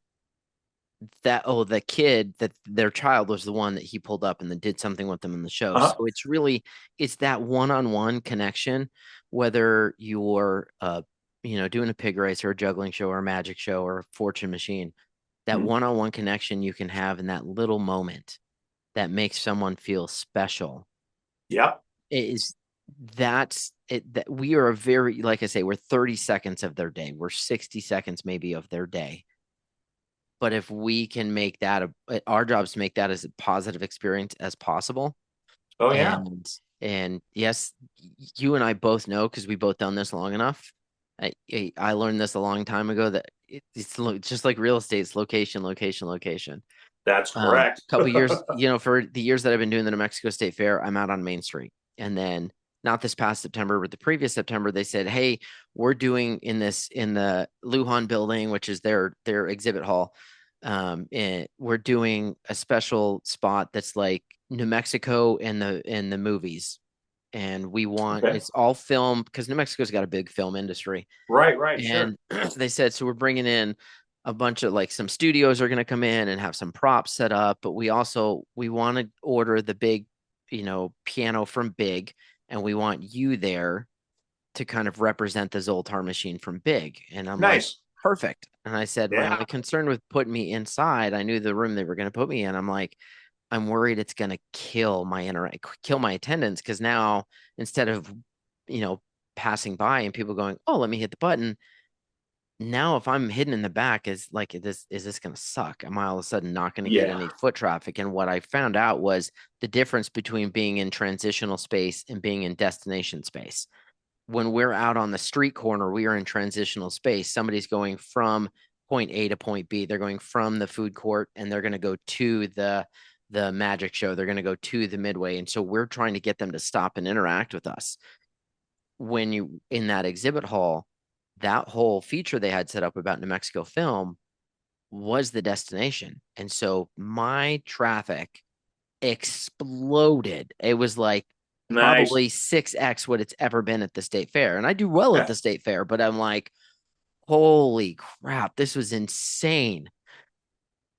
Speaker 2: that, oh, the kid, that their child was the one that he pulled up and then did something with them in the show.
Speaker 3: Uh-huh.
Speaker 2: So it's really, it's that one-on-one connection, whether you're doing a pig race or a juggling show or a magic show or a fortune machine, that
Speaker 3: Mhm.
Speaker 2: one-on-one connection you can have in that little moment that makes someone feel special
Speaker 3: Yep.
Speaker 2: is that's it. That we are a very, like I say, we're 30 seconds of their day. We're 60 seconds maybe of their day. But if we can make that our job is to make that as a positive experience as possible.
Speaker 3: Oh yeah.
Speaker 2: And yes, you and I both know because we both done this long enough. I learned this a long time ago that it's just like real estate. It's location, location, location.
Speaker 3: That's correct.
Speaker 2: Couple years, for the years that I've been doing the New Mexico State Fair, I'm out on Main Street. And then not this past September, but the previous September, they said, "Hey, we're doing in the Lujan building, which is their exhibit hall. And we're doing a special spot that's like New Mexico in the movies. And we want
Speaker 3: Okay.
Speaker 2: it's all film because New Mexico's got a big film industry.
Speaker 3: Right, right, sure.
Speaker 2: And they said, so we're bringing in a bunch of like some studios are going to come in and have some props set up, but we want to order the big, piano from Big, and we want you there to kind of represent the Zoltar machine from Big. And I'm like,
Speaker 3: Nice.
Speaker 2: perfect. And I said, my
Speaker 3: Yeah.
Speaker 2: only concern with putting me inside, I knew the room they were going to put me in. I'm like, I'm worried it's going to kill my attendance because now instead of, you know, passing by and people going, oh, let me hit the button. Now, if I'm hidden in the back, is this going to suck? Am I all of a sudden not going to get
Speaker 3: Yeah.
Speaker 2: any foot traffic? And what I found out was the difference between being in transitional space and being in destination space. When we're out on the street corner, we are in transitional space. Somebody's going from point A to point B. They're going from the food court and they're going to go to the magic show. They're going to go to the midway. And so we're trying to get them to stop and interact with us. When you in that exhibit hall, that whole feature they had set up about New Mexico film was the destination. And so my traffic exploded. It was like
Speaker 3: Nice.
Speaker 2: probably 6x what it's ever been at the state fair. And I do well at
Speaker 3: Yeah.
Speaker 2: the state fair, but I'm like, holy crap, this was insane.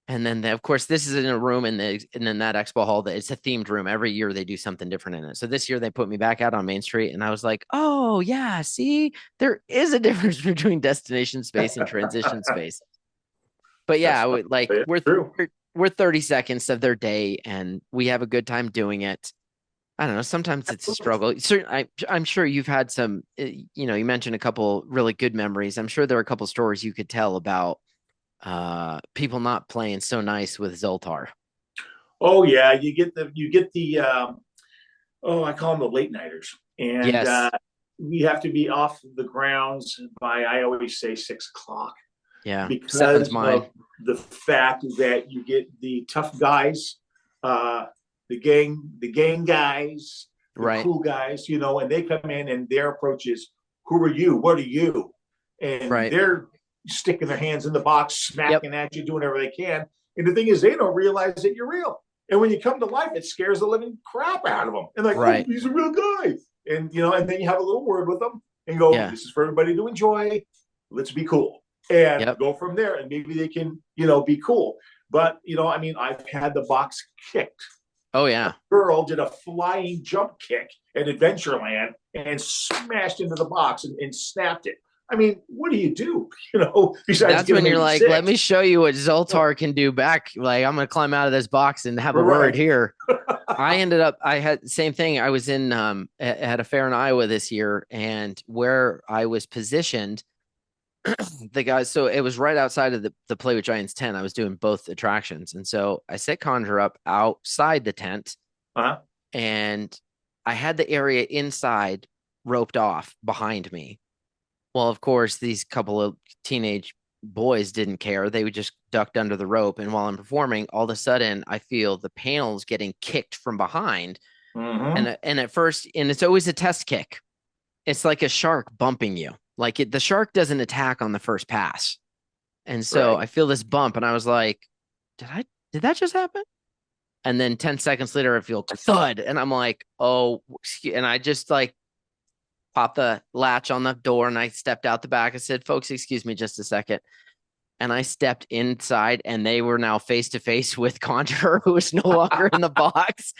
Speaker 2: And then, of course, this is in a room and then that expo hall that it's a themed room. Every year they do something different in it. So this year they put me back out on Main Street, and I was like, oh yeah, see, there is a difference between destination space and transition space. But yeah,
Speaker 3: That's not
Speaker 2: like
Speaker 3: it's true.
Speaker 2: we're 30 seconds of their day, and we have a good time doing it. I don't know. Sometimes it's a struggle. Certainly, I'm sure you've had some. You mentioned a couple really good memories. I'm sure there are a couple stories you could tell about people not playing so nice with Zoltar.
Speaker 3: Oh yeah, you get the oh, I call them the late nighters. And
Speaker 2: Yes.
Speaker 3: we have to be off the grounds by, I always say, 6 o'clock
Speaker 2: Yeah. Seven's
Speaker 3: because
Speaker 2: mine.
Speaker 3: of the fact that you get the tough guys, uh, the gang guys, the
Speaker 2: Right.
Speaker 3: cool guys, and they come in and their approach is, who are you? What are you? And
Speaker 2: Right.
Speaker 3: they're sticking their hands in the box,
Speaker 2: Yep.
Speaker 3: smacking at you, doing whatever they can. And the thing is, they don't realize that you're real. And when you come to life, it scares the living crap out of them. And like, oh,
Speaker 2: Right.
Speaker 3: he's a real guy. And then you have a little word with them and go,
Speaker 2: Yeah.
Speaker 3: this is for everybody to enjoy. Let's be cool. And
Speaker 2: Yep.
Speaker 3: go from there. And maybe they can, be cool. But, I mean, I've had the box kicked.
Speaker 2: Oh yeah.
Speaker 3: Girl did a flying jump kick at Adventureland and smashed into the box and snapped it. I mean, what do you do? Besides
Speaker 2: That's
Speaker 3: get
Speaker 2: when
Speaker 3: them
Speaker 2: you're
Speaker 3: maybe
Speaker 2: like, let me
Speaker 3: six.
Speaker 2: show you what Zoltar can do back. Like, I'm gonna climb out of this box and have a word
Speaker 3: Right.
Speaker 2: here. I had the same thing. I was in at a fair in Iowa this year, and where I was positioned, the guys, so it was right outside of the Play with Giants tent. I was doing both attractions. And so I set Conjure Up outside the tent,
Speaker 3: Uh-huh.
Speaker 2: and I had the area inside roped off behind me. Well, of course, these couple of teenage boys didn't care. They would just ducked under the rope. And while I'm performing, all of a sudden I feel the panels getting kicked from behind.
Speaker 3: Mm-hmm.
Speaker 2: And at first, and it's always a test kick. It's like a shark bumping you. Like the shark doesn't attack on the first pass. And so
Speaker 3: Right.
Speaker 2: I feel this bump and I was like, did that just happen? And then 10 seconds later, I feel thud. And I'm like, oh, and I just like popped the latch on the door and I stepped out the back. I said, folks, excuse me just a second. And I stepped inside and they were now face to face with Conjurer, who was no longer in the box.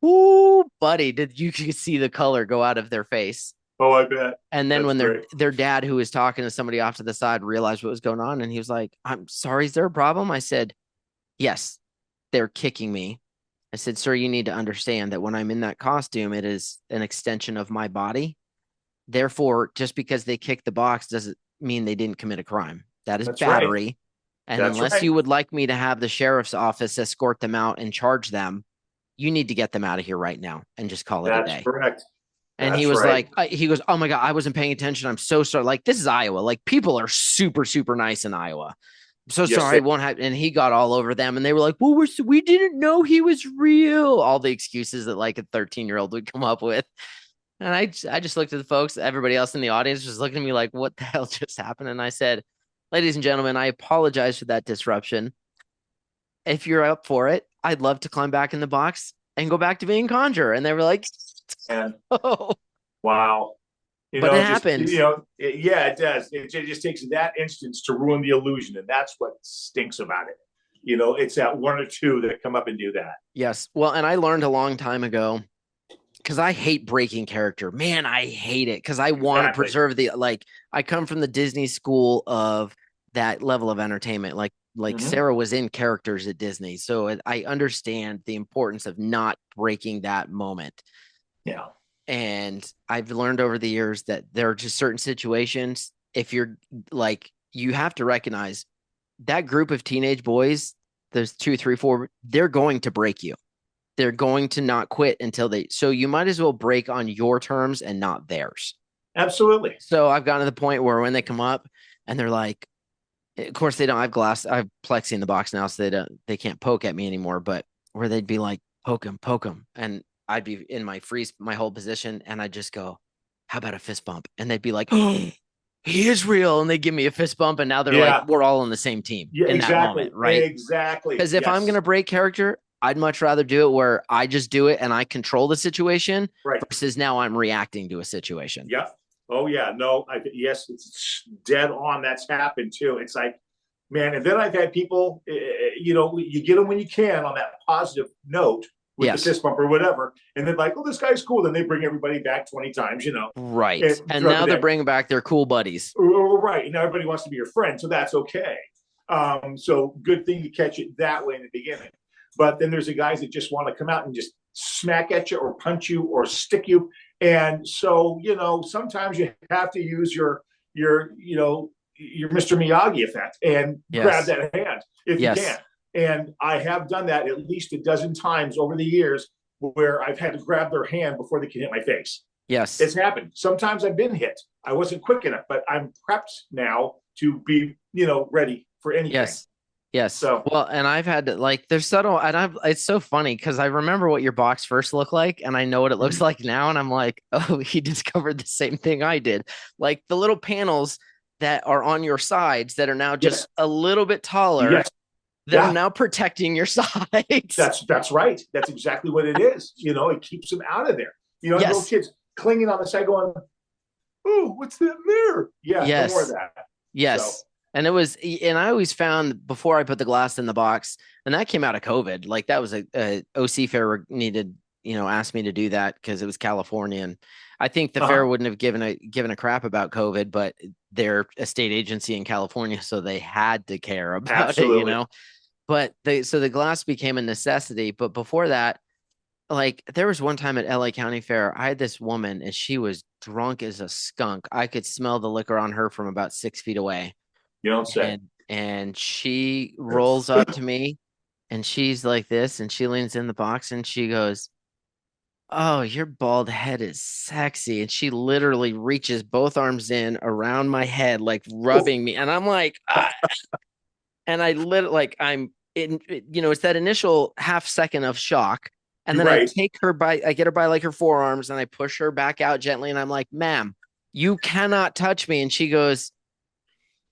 Speaker 2: Ooh, buddy, did you see the color go out of their face?
Speaker 3: Oh, I bet.
Speaker 2: And then
Speaker 3: That's
Speaker 2: when
Speaker 3: great.
Speaker 2: their dad, who was talking to somebody off to the side, realized what was going on, and he was like, "I'm sorry, is there a problem?" I said, "Yes, they're kicking me." I said, "Sir, you need to understand that when I'm in that costume, it is an extension of my body. Therefore, just because they kicked the box doesn't mean they didn't commit a crime. That is
Speaker 3: That's right.
Speaker 2: battery. And
Speaker 3: That's
Speaker 2: unless
Speaker 3: right.
Speaker 2: you would like me to have the sheriff's office escort them out and charge them, you need to get them out of here right now and just call it a
Speaker 3: That's
Speaker 2: day."
Speaker 3: correct.
Speaker 2: And he
Speaker 3: That's
Speaker 2: was
Speaker 3: right.
Speaker 2: like, he goes, "Oh my God, I wasn't paying attention. I'm so sorry." Like, this is Iowa. Like, people are super, super nice in Iowa. I'm so
Speaker 3: Yes,
Speaker 2: sorry. Won't have. And he got all over them. And they were like, "Well, we didn't know he was real." All the excuses that like a 13-year-old would come up with. And I just looked at the folks. Everybody else in the audience was looking at me like, "What the hell just happened?" And I said, "Ladies and gentlemen, I apologize for that disruption. If you're up for it, I'd love to climb back in the box and go back to being Conjurer." And they were like,
Speaker 3: and
Speaker 2: "Oh."
Speaker 3: wow.
Speaker 2: But it
Speaker 3: Just
Speaker 2: happened.
Speaker 3: yeah, it does. It just takes that instance to ruin the illusion, and that's what stinks about it. It's that one or two that come up and do that.
Speaker 2: Yes. Well, and I learned a long time ago because I hate breaking character. Man, I hate it because I want to
Speaker 3: Exactly.
Speaker 2: preserve the like. I come from the Disney school of that level of entertainment. Like
Speaker 3: Mm-hmm.
Speaker 2: Sarah was in characters at Disney, so I understand the importance of not breaking that moment.
Speaker 3: Yeah.
Speaker 2: And I've learned over the years that there are just certain situations. If you're like, you have to recognize that group of teenage boys. There's two, three, four. They're going to break you. They're going to not quit until they. So you might as well break on your terms and not theirs.
Speaker 3: Absolutely.
Speaker 2: So I've gotten to the point where when they come up and they're like, of course they don't. I have glass. I have plexi in the box now, so they can't poke at me anymore. But where they'd be like, poke him, and I'd be in my freeze, my whole position, and I'd just go, "How about a fist bump?" And they'd be like, "Oh, he is real," and they give me a fist bump, and now they're like,
Speaker 3: Yeah.
Speaker 2: we're all on the same team
Speaker 3: Yeah.
Speaker 2: in that
Speaker 3: Exactly.
Speaker 2: moment, right?
Speaker 3: Exactly.
Speaker 2: Because if I'm
Speaker 3: Yes.
Speaker 2: gonna break character, I'd much rather do it where I just do it and I control the situation
Speaker 3: Right.
Speaker 2: versus now I'm reacting to a situation.
Speaker 3: Yep. Oh yeah. No. Yes. It's dead on. That's happened too. It's like, man. And then I've had people. You get them when you can on that positive note with the
Speaker 2: Yes.
Speaker 3: fist bump or whatever, and then like, oh, this guy's cool. Then they bring everybody back 20 times.
Speaker 2: Right. And now they're bringing back their cool buddies.
Speaker 3: Right. And everybody wants to be your friend, so that's okay. So good thing you catch it that way in the beginning. But then there's the guys that just want to come out and just smack at you or punch you or stick you. And so, sometimes you have to use your Mr. Miyagi effect and grab that hand if you can. And I have done that at least a dozen times over the years where I've had to grab their hand before they can hit my face.
Speaker 2: Yes.
Speaker 3: It's happened. Sometimes I've been hit. I wasn't quick enough, but I'm prepped now to be, ready for anything.
Speaker 2: Yes.
Speaker 3: So,
Speaker 2: well, and I've had to like, there's subtle, and it's so funny because I remember what your box first looked like, and I know what it looks like now, and I'm like, oh, he discovered the same thing I did. Like the little panels that are on your sides that are now just a little bit taller.
Speaker 3: Yes.
Speaker 2: That are now protecting your sides.
Speaker 3: That's right. That's exactly what it is. It keeps them out of there. Little kids clinging on the side going, "Oh, what's that there?" Yeah, no more of that.
Speaker 2: Yes. So. And I always found before I put the glass in the box, and that came out of COVID. Like that was a OC fair needed, asked me to do that because it was California. And I think the fair wouldn't have given a crap about COVID, but they're a state agency in California, so they had to care about it, But so the glass became a necessity. But before that, like there was one time at LA County Fair, I had this woman and she was drunk as a skunk. I could smell the liquor on her from about 6 feet away.
Speaker 3: You don't say.
Speaker 2: And she rolls up to me and she's like this, and she leans in the box and she goes, "Oh, your bald head is sexy." And she literally reaches both arms in around my head, like rubbing me. And I'm like, ah. And I literally like it's that initial half second of shock. And
Speaker 3: You're
Speaker 2: then
Speaker 3: right.
Speaker 2: I get her by like her forearms and I push her back out gently. And I'm like, ma'am, you cannot touch me. And she goes,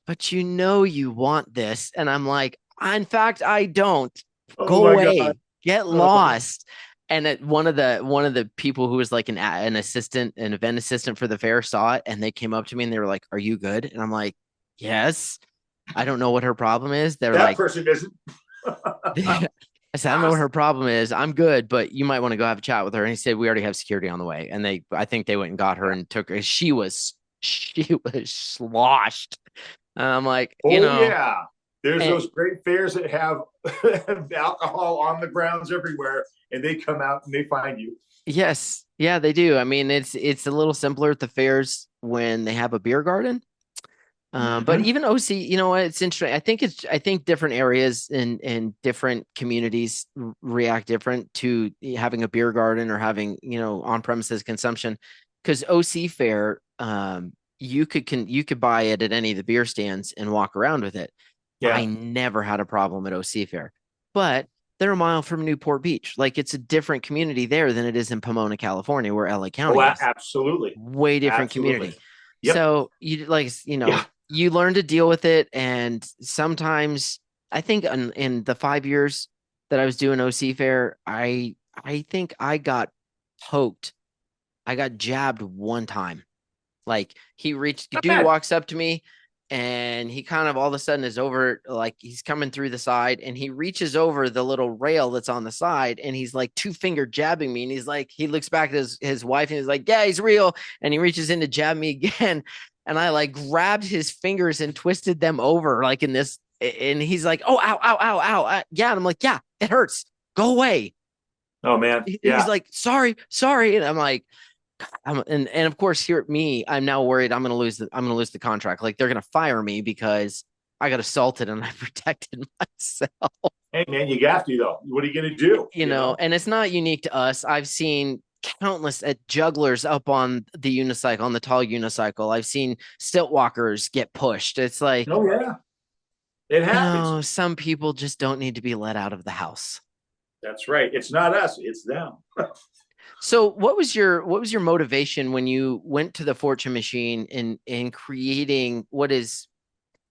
Speaker 2: but you know you want this. And I'm like, in fact, I don't.
Speaker 3: Oh
Speaker 2: Go
Speaker 3: my God.
Speaker 2: away, get
Speaker 3: Oh,
Speaker 2: lost. And one of the people who was like an assistant, an event assistant for the fair saw it, and they came up to me and they were like, "Are you good?" And I'm like, "Yes." I don't know what her problem is. They're
Speaker 3: that
Speaker 2: like,
Speaker 3: person isn't.
Speaker 2: I said, I don't know what her problem is. I'm good, but you might want to go have a chat with her. And he said, we already have security on the way. And I think they went and got her and took her. She was sloshed. And I'm like,
Speaker 3: Oh yeah. There's
Speaker 2: and
Speaker 3: those great fairs that have alcohol on the grounds everywhere, and they come out and they find you.
Speaker 2: yes, yeah, they do. I mean, it's a little simpler at the fairs when they have a beer garden. But
Speaker 3: Mm-hmm.
Speaker 2: even OC, you know what? It's interesting. I think different areas and different communities react different to having a beer garden or having, on premises consumption. Because OC Fair, you could buy it at any of the beer stands and walk around with it. I
Speaker 3: Yeah.
Speaker 2: never had a problem at OC Fair, but they're a mile from Newport Beach. Like it's a different community there than it is in Pomona, California, where LA
Speaker 3: Oh,
Speaker 2: County is.
Speaker 3: absolutely.
Speaker 2: Way different
Speaker 3: Absolutely.
Speaker 2: community.
Speaker 3: Yep.
Speaker 2: So
Speaker 3: Yeah.
Speaker 2: you learn to deal with it. And sometimes I think in the 5 years that I was doing OC Fair, I think I got poked. I got jabbed one time. Like
Speaker 3: Not
Speaker 2: dude
Speaker 3: bad.
Speaker 2: walks up to me and he kind of all of a sudden is over, like he's coming through the side and he reaches over the little rail that's on the side and he's like two-finger jabbing me. And he's like, he looks back at his wife and he's like, yeah, he's real. And he reaches in to jab me again. And I like grabbed his fingers and twisted them over like in this. And he's like, oh, ow, ow, ow, ow. Yeah. And I'm like, yeah, it hurts. Go away.
Speaker 3: Oh man.
Speaker 2: He's
Speaker 3: Yeah.
Speaker 2: like, sorry, sorry. And I'm like, and of course here at me, I'm now worried I'm gonna lose the contract. Like they're gonna fire me because I got assaulted and I protected myself.
Speaker 3: Hey man, you have to though. What are you gonna do?
Speaker 2: And it's not unique to us. I've seen countless jugglers up on the unicycle, on the tall unicycle. I've seen stilt walkers get pushed. It's like,
Speaker 3: Oh yeah. It happens.
Speaker 2: some people just don't need to be let out of the house.
Speaker 3: That's right. It's not us, it's them.
Speaker 2: So what was your motivation when you went to the Fortune machine in creating what is,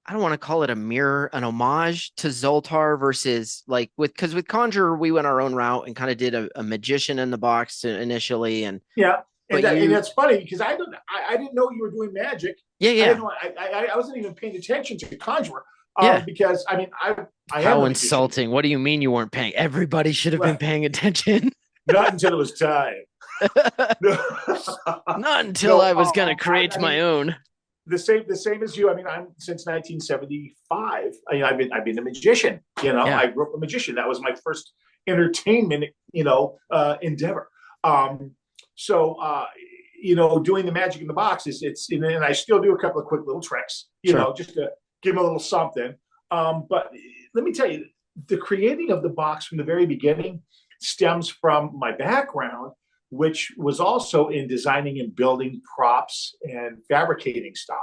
Speaker 2: I don't want to call it a mirror, an homage to Zoltar versus like because with Conjurer we went our own route and kind of did a magician in the box initially, and
Speaker 3: Yeah.
Speaker 2: but
Speaker 3: And
Speaker 2: you
Speaker 3: that's funny because I didn't know you were doing magic.
Speaker 2: yeah
Speaker 3: I
Speaker 2: yeah
Speaker 3: didn't know I wasn't even paying attention to Conjurer.
Speaker 2: yeah.
Speaker 3: Because I mean I am
Speaker 2: How
Speaker 3: a magician.
Speaker 2: insulting! What do you mean you weren't paying? Everybody should have been
Speaker 3: Well,
Speaker 2: paying attention.
Speaker 3: not until it was time. No,
Speaker 2: Not until
Speaker 3: no
Speaker 2: I was gonna create
Speaker 3: I
Speaker 2: my
Speaker 3: mean
Speaker 2: own.
Speaker 3: the same as you. I mean, I'm since 1975. I mean, I've been a magician.
Speaker 2: Yeah.
Speaker 3: I grew up a magician. That was my first entertainment, endeavor. Um, so doing the magic in the box and I still do a couple of quick little tricks,
Speaker 2: Sure.
Speaker 3: just to give them a little something. But let me tell you, the creating of the box from the very beginning stems from my background, which was also in designing and building props and fabricating stuff.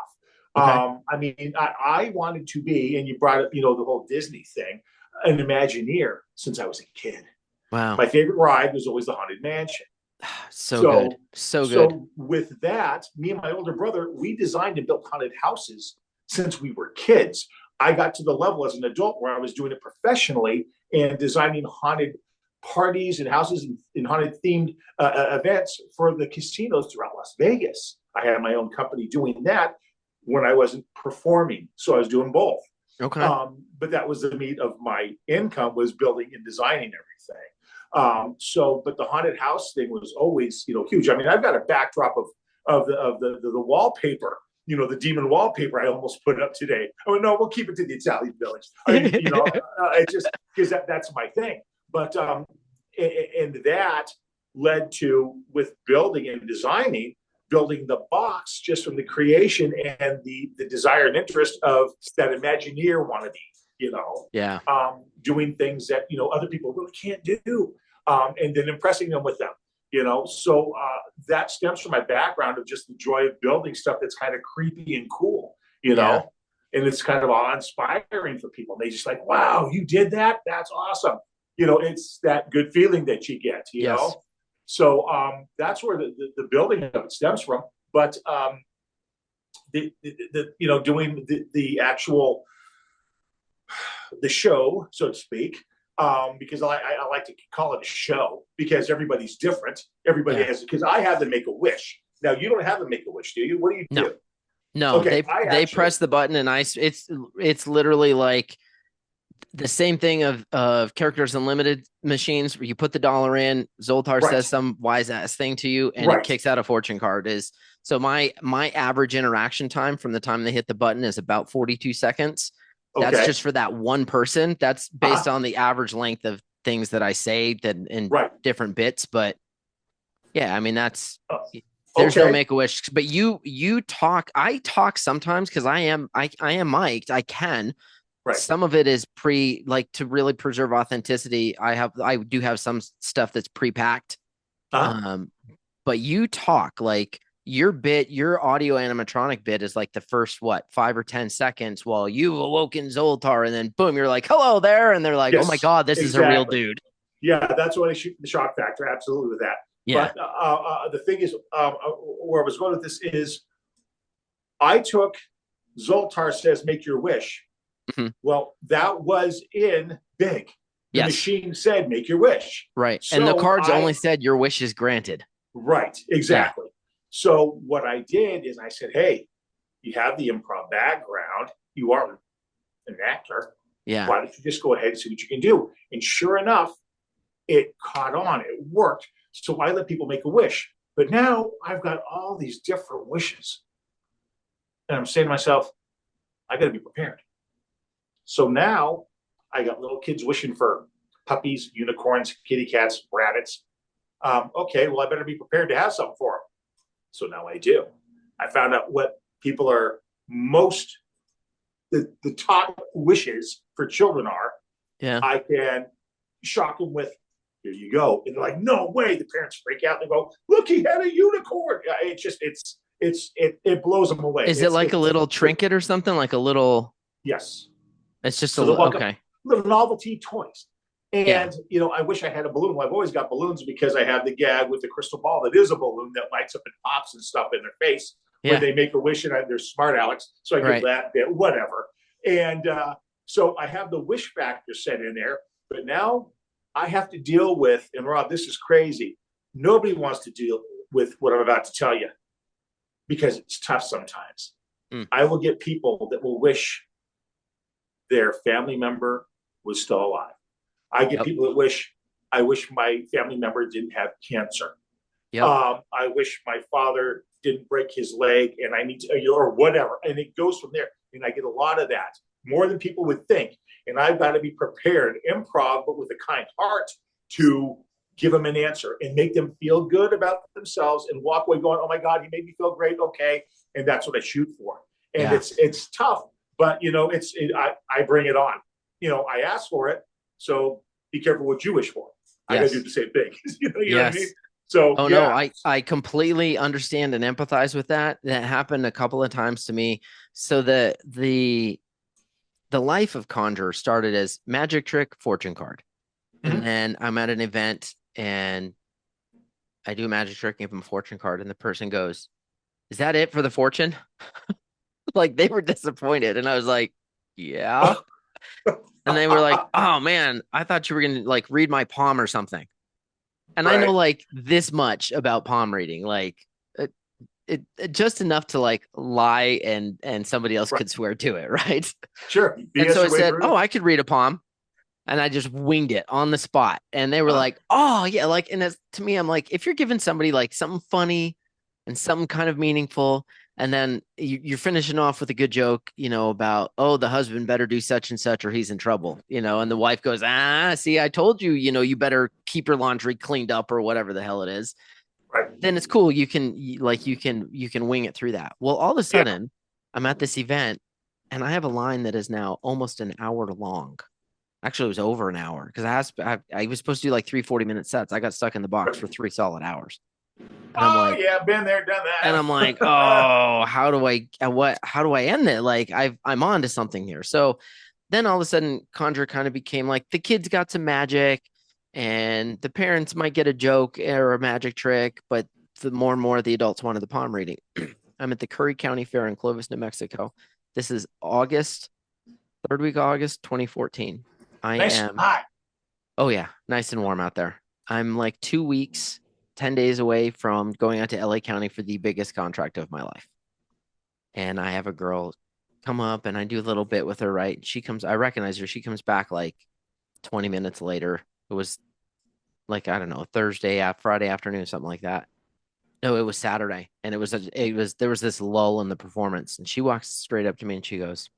Speaker 2: Okay.
Speaker 3: I mean, I wanted to be, and you brought up, the whole Disney thing, an Imagineer since I was a kid.
Speaker 2: Wow.
Speaker 3: My favorite ride was always the Haunted Mansion.
Speaker 2: So good.
Speaker 3: So,
Speaker 2: So good.
Speaker 3: so with that, me and my older brother, we designed and built haunted houses since we were kids. I got to the level as an adult where I was doing it professionally and designing haunted parties and houses and haunted themed events for the casinos throughout Las Vegas. I had my own company doing that when I wasn't performing, so I was doing both.
Speaker 2: Okay.
Speaker 3: But that was the meat of my income, was building and designing everything. But the haunted house thing was always, huge. I mean, I've got a backdrop of the wallpaper, the demon wallpaper I almost put up today. Oh no, we'll keep it to the Italian village. It's just because that's my thing. But and that led to, with building and designing, building the box just from the creation and the desire and interest of that Imagineer wannabe,
Speaker 2: Yeah.
Speaker 3: doing things that other people really can't do, and then impressing them with them. So that stems from my background of just the joy of building stuff that's kind of creepy and cool,
Speaker 2: Yeah.
Speaker 3: and it's kind of awe-inspiring for people. And they just like, wow, you did that? That's awesome. it's that good feeling that you get,
Speaker 2: Yes.
Speaker 3: So that's where the building of it stems from. But doing the actual the show, so to speak, because I like to call it a show because everybody's different. Everybody has, because I have to make a wish. Now you don't have to make a wish, do you? What do you do?
Speaker 2: No,
Speaker 3: Okay,
Speaker 2: they press the button and it's literally like the same thing of Characters Unlimited machines where you put the dollar in, Zoltar says some wise ass thing to you, and it kicks out a fortune card. So my average interaction time from the time they hit the button is about 42 seconds. That's just for that one person. That's based on the average length of things that I say that in different bits. But yeah, I mean that's there's no Make-A-Wish. But you talk. I talk sometimes because I am mic'd. I can.
Speaker 3: Right.
Speaker 2: Some of it is to really preserve authenticity. I do have some stuff that's pre-packed. But you talk like your audio animatronic bit is like the first 5 or 10 seconds while you've awoken Zoltar, and then boom, you're like, hello there, and they're like, oh my god, this is a real dude.
Speaker 3: Yeah, that's what I shoot the shock factor. Absolutely with that. Yeah. But the thing is, where I was going with this is, I took Zoltar says make your wish. Mm-hmm. Well, that was in big. The machine said make your wish.
Speaker 2: Right. So and the cards only said your wish is granted.
Speaker 3: Right. Exactly. Yeah. So what I did is I said, hey, you have the improv background. You are an actor.
Speaker 2: Yeah.
Speaker 3: Why don't you just go ahead and see what you can do? And sure enough, it caught on. It worked. So I let people make a wish. But now I've got all these different wishes. And I'm saying to myself, I got to be prepared. So now I got little kids wishing for puppies, unicorns, kitty cats, rabbits. Okay, well, I better be prepared to have something for them. So now I do. I found out what people are the top wishes for children are.
Speaker 2: Yeah.
Speaker 3: I can shock them with, here you go. And they're like, no way. The parents freak out. They go, look, he had a unicorn. It blows them away.
Speaker 2: Is it like a little trinket or something? Like a little?
Speaker 3: Yes.
Speaker 2: It's just a little, okay.
Speaker 3: Little novelty toys. And, I wish I had a balloon. Well, I've always got balloons because I have the gag with the crystal ball that is a balloon that lights up and pops and stuff in their face when they make a wish, and they're smart Alex. So I give that bit, whatever. And so I have the wish factor set in there. But now I have to deal with, and Rob, this is crazy. Nobody wants to deal with what I'm about to tell you because it's tough sometimes. I will get people that will wish their family member was still alive. I get people that I wish my family member didn't have cancer.
Speaker 2: Yep.
Speaker 3: I wish my father didn't break his leg and I need to, or whatever. And it goes from there. And I get a lot of that, more than people would think. And I've got to be prepared, improv, but with a kind heart, to give them an answer and make them feel good about themselves and walk away going, oh my God, he made me feel great. Okay. And that's what I shoot for. And it's tough, but I bring it on. I ask for it. So be careful what you wish for. I got to do the same thing. you know what I mean? So,
Speaker 2: no, I completely understand and empathize with that. That happened a couple of times to me. So the life of Conjure started as magic trick, fortune card. Mm-hmm. And then I'm at an event and I do a magic trick, give them a fortune card. And the person goes, is that it for the fortune? Like they were disappointed. And I was like, yeah. And they were like, oh man, I thought you were going to like read my palm or something. And I know like this much about palm reading, like it just enough to like lie and somebody else could swear to it. Right.
Speaker 3: Sure.
Speaker 2: And so I said, oh, I could read a palm. And I just winged it on the spot. And they were like, oh yeah. Like, and to me, I'm like, if you're giving somebody like something funny and something kind of meaningful, and then you're finishing off with a good joke, about, oh, the husband better do such and such or he's in trouble, and the wife goes, see, I told you, you better keep your laundry cleaned up or whatever the hell it is.
Speaker 3: Right.
Speaker 2: Then it's cool. You can wing it through that. Well, all of a sudden I'm at this event and I have a line that is now almost an hour long. Actually, it was over an hour because I was supposed to do like 3 40-minute sets. I got stuck in the box for 3 solid hours. And I'm like,
Speaker 3: been there, done that.
Speaker 2: And I'm like, oh, how do I end it? Like I'm on to something here. So then all of a sudden, Conjure kind of became like the kids got some magic, and the parents might get a joke or a magic trick, but the more and more the adults wanted the palm reading. I'm at the Curry County Fair in Clovis, New Mexico. This is August, third week of August, 2014. I
Speaker 3: Nice
Speaker 2: am,
Speaker 3: hot.
Speaker 2: oh yeah, nice and warm out there. I'm like 2 weeks, 10 days away from going out to LA County for the biggest contract of my life. And I have a girl come up and I do a little bit with her, right? She comes, I recognize her. She comes back like 20 minutes later. It was like, I don't know, Friday afternoon, something like that. No, it was Saturday. And there was this lull in the performance. And she walks straight up to me and she goes,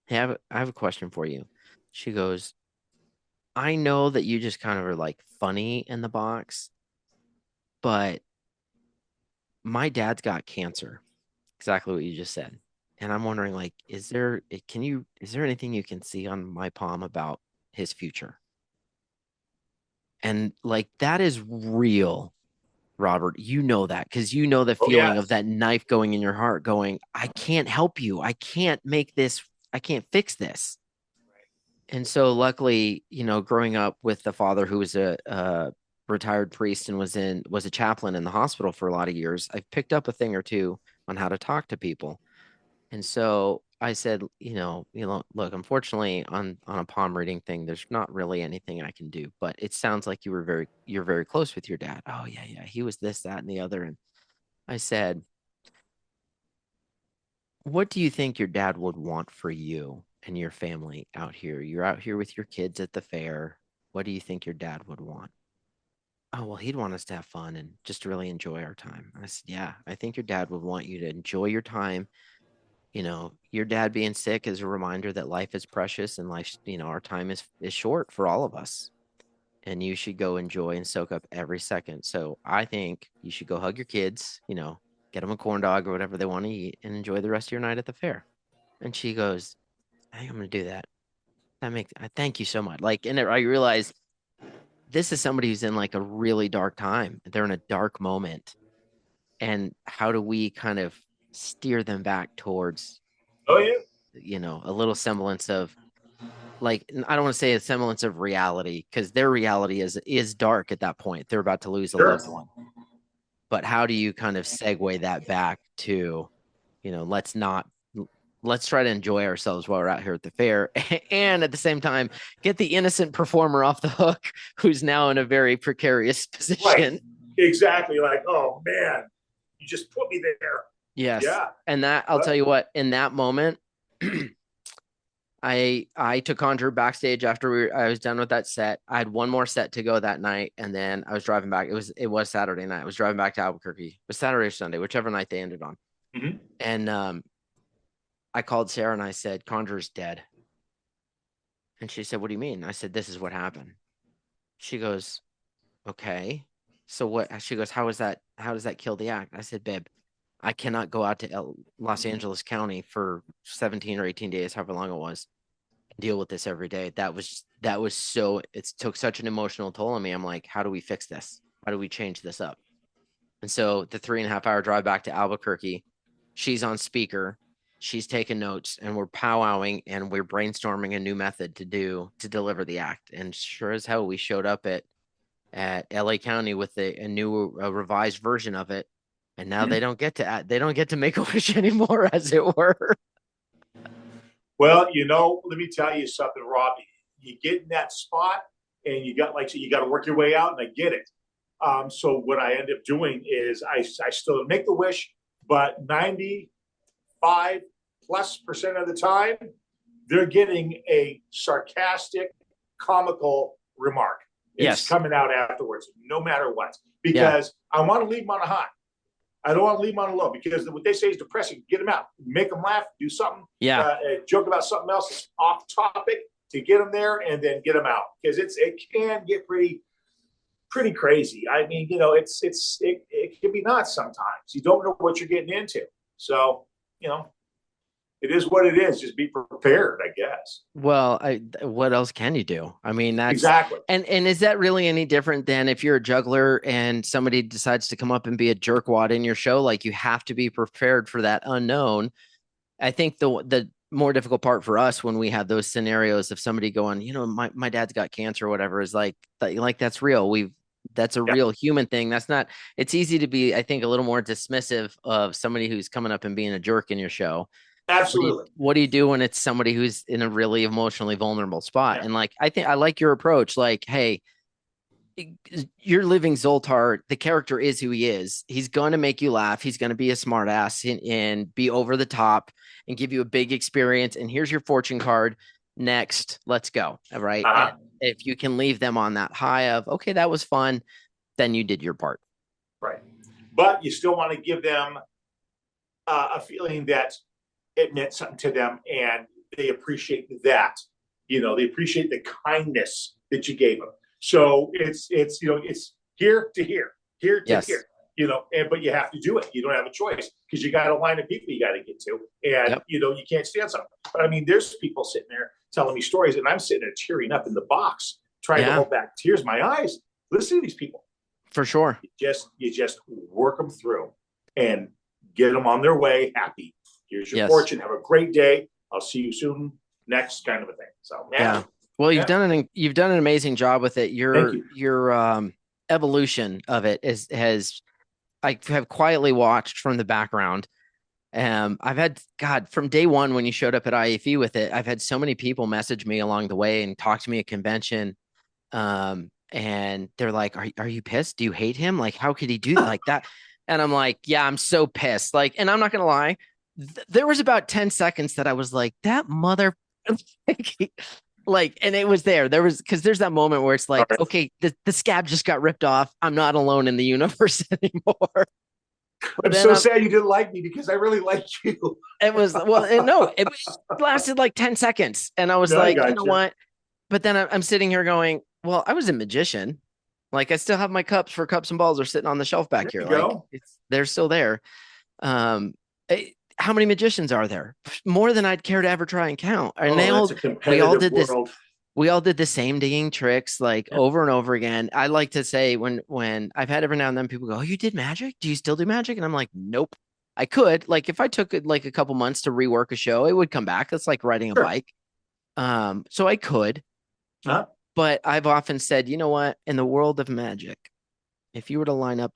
Speaker 2: Hey, I have a question for you. She goes, I know that you just kind of are like funny in the box, but my dad's got cancer. Exactly what you just said. And I'm wondering, like, is there anything you can see on my palm about his future? And like, that is real, Robert. You know that because you know the
Speaker 3: Oh
Speaker 2: feeling of
Speaker 3: yes.
Speaker 2: that knife going in your heart, going, I can't help you. I can't make this, I can't fix this. And so luckily, growing up with the father who was a retired priest and was a chaplain in the hospital for a lot of years, I've picked up a thing or two on how to talk to people. And so I said, look, unfortunately on a palm reading thing, there's not really anything I can do, but it sounds like you're very close with your dad. Oh yeah, yeah. He was this, that, and the other. And I said, what do you think your dad would want for you and your family out here? You're out here with your kids at the fair. What do you think your dad would want? Oh, well, he'd want us to have fun and just really enjoy our time. I said, yeah, I think your dad would want you to enjoy your time. Your dad being sick is a reminder that life is precious and life, our time is short for all of us. And you should go enjoy and soak up every second. So I think you should go hug your kids, get them a corn dog or whatever they want to eat and enjoy the rest of your night at the fair. And she goes, I think I'm going to do that. I thank you so much. Like, and I realize this is somebody who's in like a really dark time. They're in a dark moment. And how do we kind of steer them back towards,
Speaker 3: Oh yeah.
Speaker 2: a little semblance of like, I don't want to say a semblance of reality because their reality is dark at that point. They're about to lose a
Speaker 3: Sure.
Speaker 2: loved one. But how do you kind of segue that back to, let's not let's try to enjoy ourselves while we're out here at the fair and at the same time get the innocent performer off the hook who's now in a very precarious position.
Speaker 3: Right. Exactly. Like, oh man, you just put me there.
Speaker 2: Yes.
Speaker 3: Yeah.
Speaker 2: And that I'll tell you what, in that moment, I took Conjure backstage after I was done with that set. I had one more set to go that night, and then I was driving back. It was Saturday night. I was driving back to Albuquerque. It was Saturday or Sunday, whichever night they ended on.
Speaker 3: Mm-hmm.
Speaker 2: And I called Sarah and I said, Conjure's dead. And she said, what do you mean? I said, this is what happened. She goes, okay. So what? She goes, how does that kill the act? I said, babe, I cannot go out to Los Angeles County for 17 or 18 days, however long it was, and deal with this every day. That was so, it took such an emotional toll on me. I'm like, how do we fix this? How do we change this up? And so the 3.5 hour drive back to Albuquerque, she's on speaker, she's taking notes, and we're powwowing and we're brainstorming a new method to deliver the act. And sure as hell, we showed up at LA County with a new revised version of it. And now they don't get to make a wish anymore, as it were.
Speaker 3: Well, let me tell you something, Rob. You get in that spot and you got to work your way out, and I get it. So what I end up doing is I still make the wish, but 95+% of the time, they're getting a sarcastic, comical remark. It's coming out afterwards, no matter what, because I want to leave them on a high. I don't want to leave them on a low because what they say is depressing. Get them out, make them laugh, do something, joke about something else that's off topic to get them there, and then get them out because it can get pretty crazy. I mean, it can be nuts sometimes. You don't know what you're getting into, so it is what it is. Just be prepared, I guess.
Speaker 2: Well, what else can you do? I mean, that's
Speaker 3: exactly.
Speaker 2: And is that really any different than if you're a juggler and somebody decides to come up and be a jerkwad in your show? Like, you have to be prepared for that unknown. I think the more difficult part for us when we have those scenarios of somebody going, my dad's got cancer or whatever, is like that's real. That's a
Speaker 3: Yeah,
Speaker 2: real human thing. That's not, it's easy to be, I think, a little more dismissive of somebody who's coming up and being a jerk in your show.
Speaker 3: absolutely.
Speaker 2: What do you do when it's somebody who's in a really emotionally vulnerable spot?
Speaker 3: Yeah.
Speaker 2: And like, I think I like your approach. Like, hey, you're living Zultar. The character is who he is. He's going to make you laugh. He's going to be a smart ass and be over the top and give you a big experience. And here's your fortune card. Next, let's go. All right.
Speaker 3: Uh-huh.
Speaker 2: And if you can leave them on that high of, okay, that was fun, then you did your part.
Speaker 3: Right. But you still want to give them a feeling that it meant something to them and they appreciate that. They appreciate the kindness that you gave them. So it's here to here, here to
Speaker 2: Yes.
Speaker 3: here, but you have to do it. You don't have a choice because you got a line of people you got to get to, and
Speaker 2: Yep.
Speaker 3: you can't stand something. But I mean, there's people sitting there telling me stories, and I'm sitting there tearing up in the box, trying to hold back tears in my eyes. Listen to these people.
Speaker 2: For sure.
Speaker 3: You just work them through and get them on their way happy. Here's your
Speaker 2: Yes.
Speaker 3: fortune. Have a great day. I'll see you soon. Next kind of a thing. So
Speaker 2: Yeah. Well, you've done an amazing job with it. Your evolution of it I have quietly watched from the background. I've had, God, from day one when you showed up at IAFE with it, I've had so many people message me along the way and talk to me at convention. And they're like, are you pissed? Do you hate him? Like, how could he do like that? And I'm like, yeah, I'm so pissed. Like, and I'm not gonna lie, there was about 10 seconds that I was like, that mother like, and it was because there's that moment where it's like,
Speaker 3: Right.
Speaker 2: okay, the scab just got ripped off. I'm not alone in the universe anymore.
Speaker 3: I'm so sad you didn't like me because I really like you.
Speaker 2: It was, well, it lasted like 10 seconds. And I was like, you know what? But then I'm sitting here going, well, I was a magician. Like, I still have my cups and balls are sitting on the shelf back here. Like, they're still there. How many magicians are there? More than I'd care to ever try and count. And we all did this. We all did the same dinging tricks like over and over again. I like to say when I've had every now and then people go, oh, you did magic? Do you still do magic? And I'm like, nope. I could, like, if I took like a couple months to rework a show, it would come back. That's like riding a bike. So I could, but I've often said, you know what? In the world of magic, if you were to line up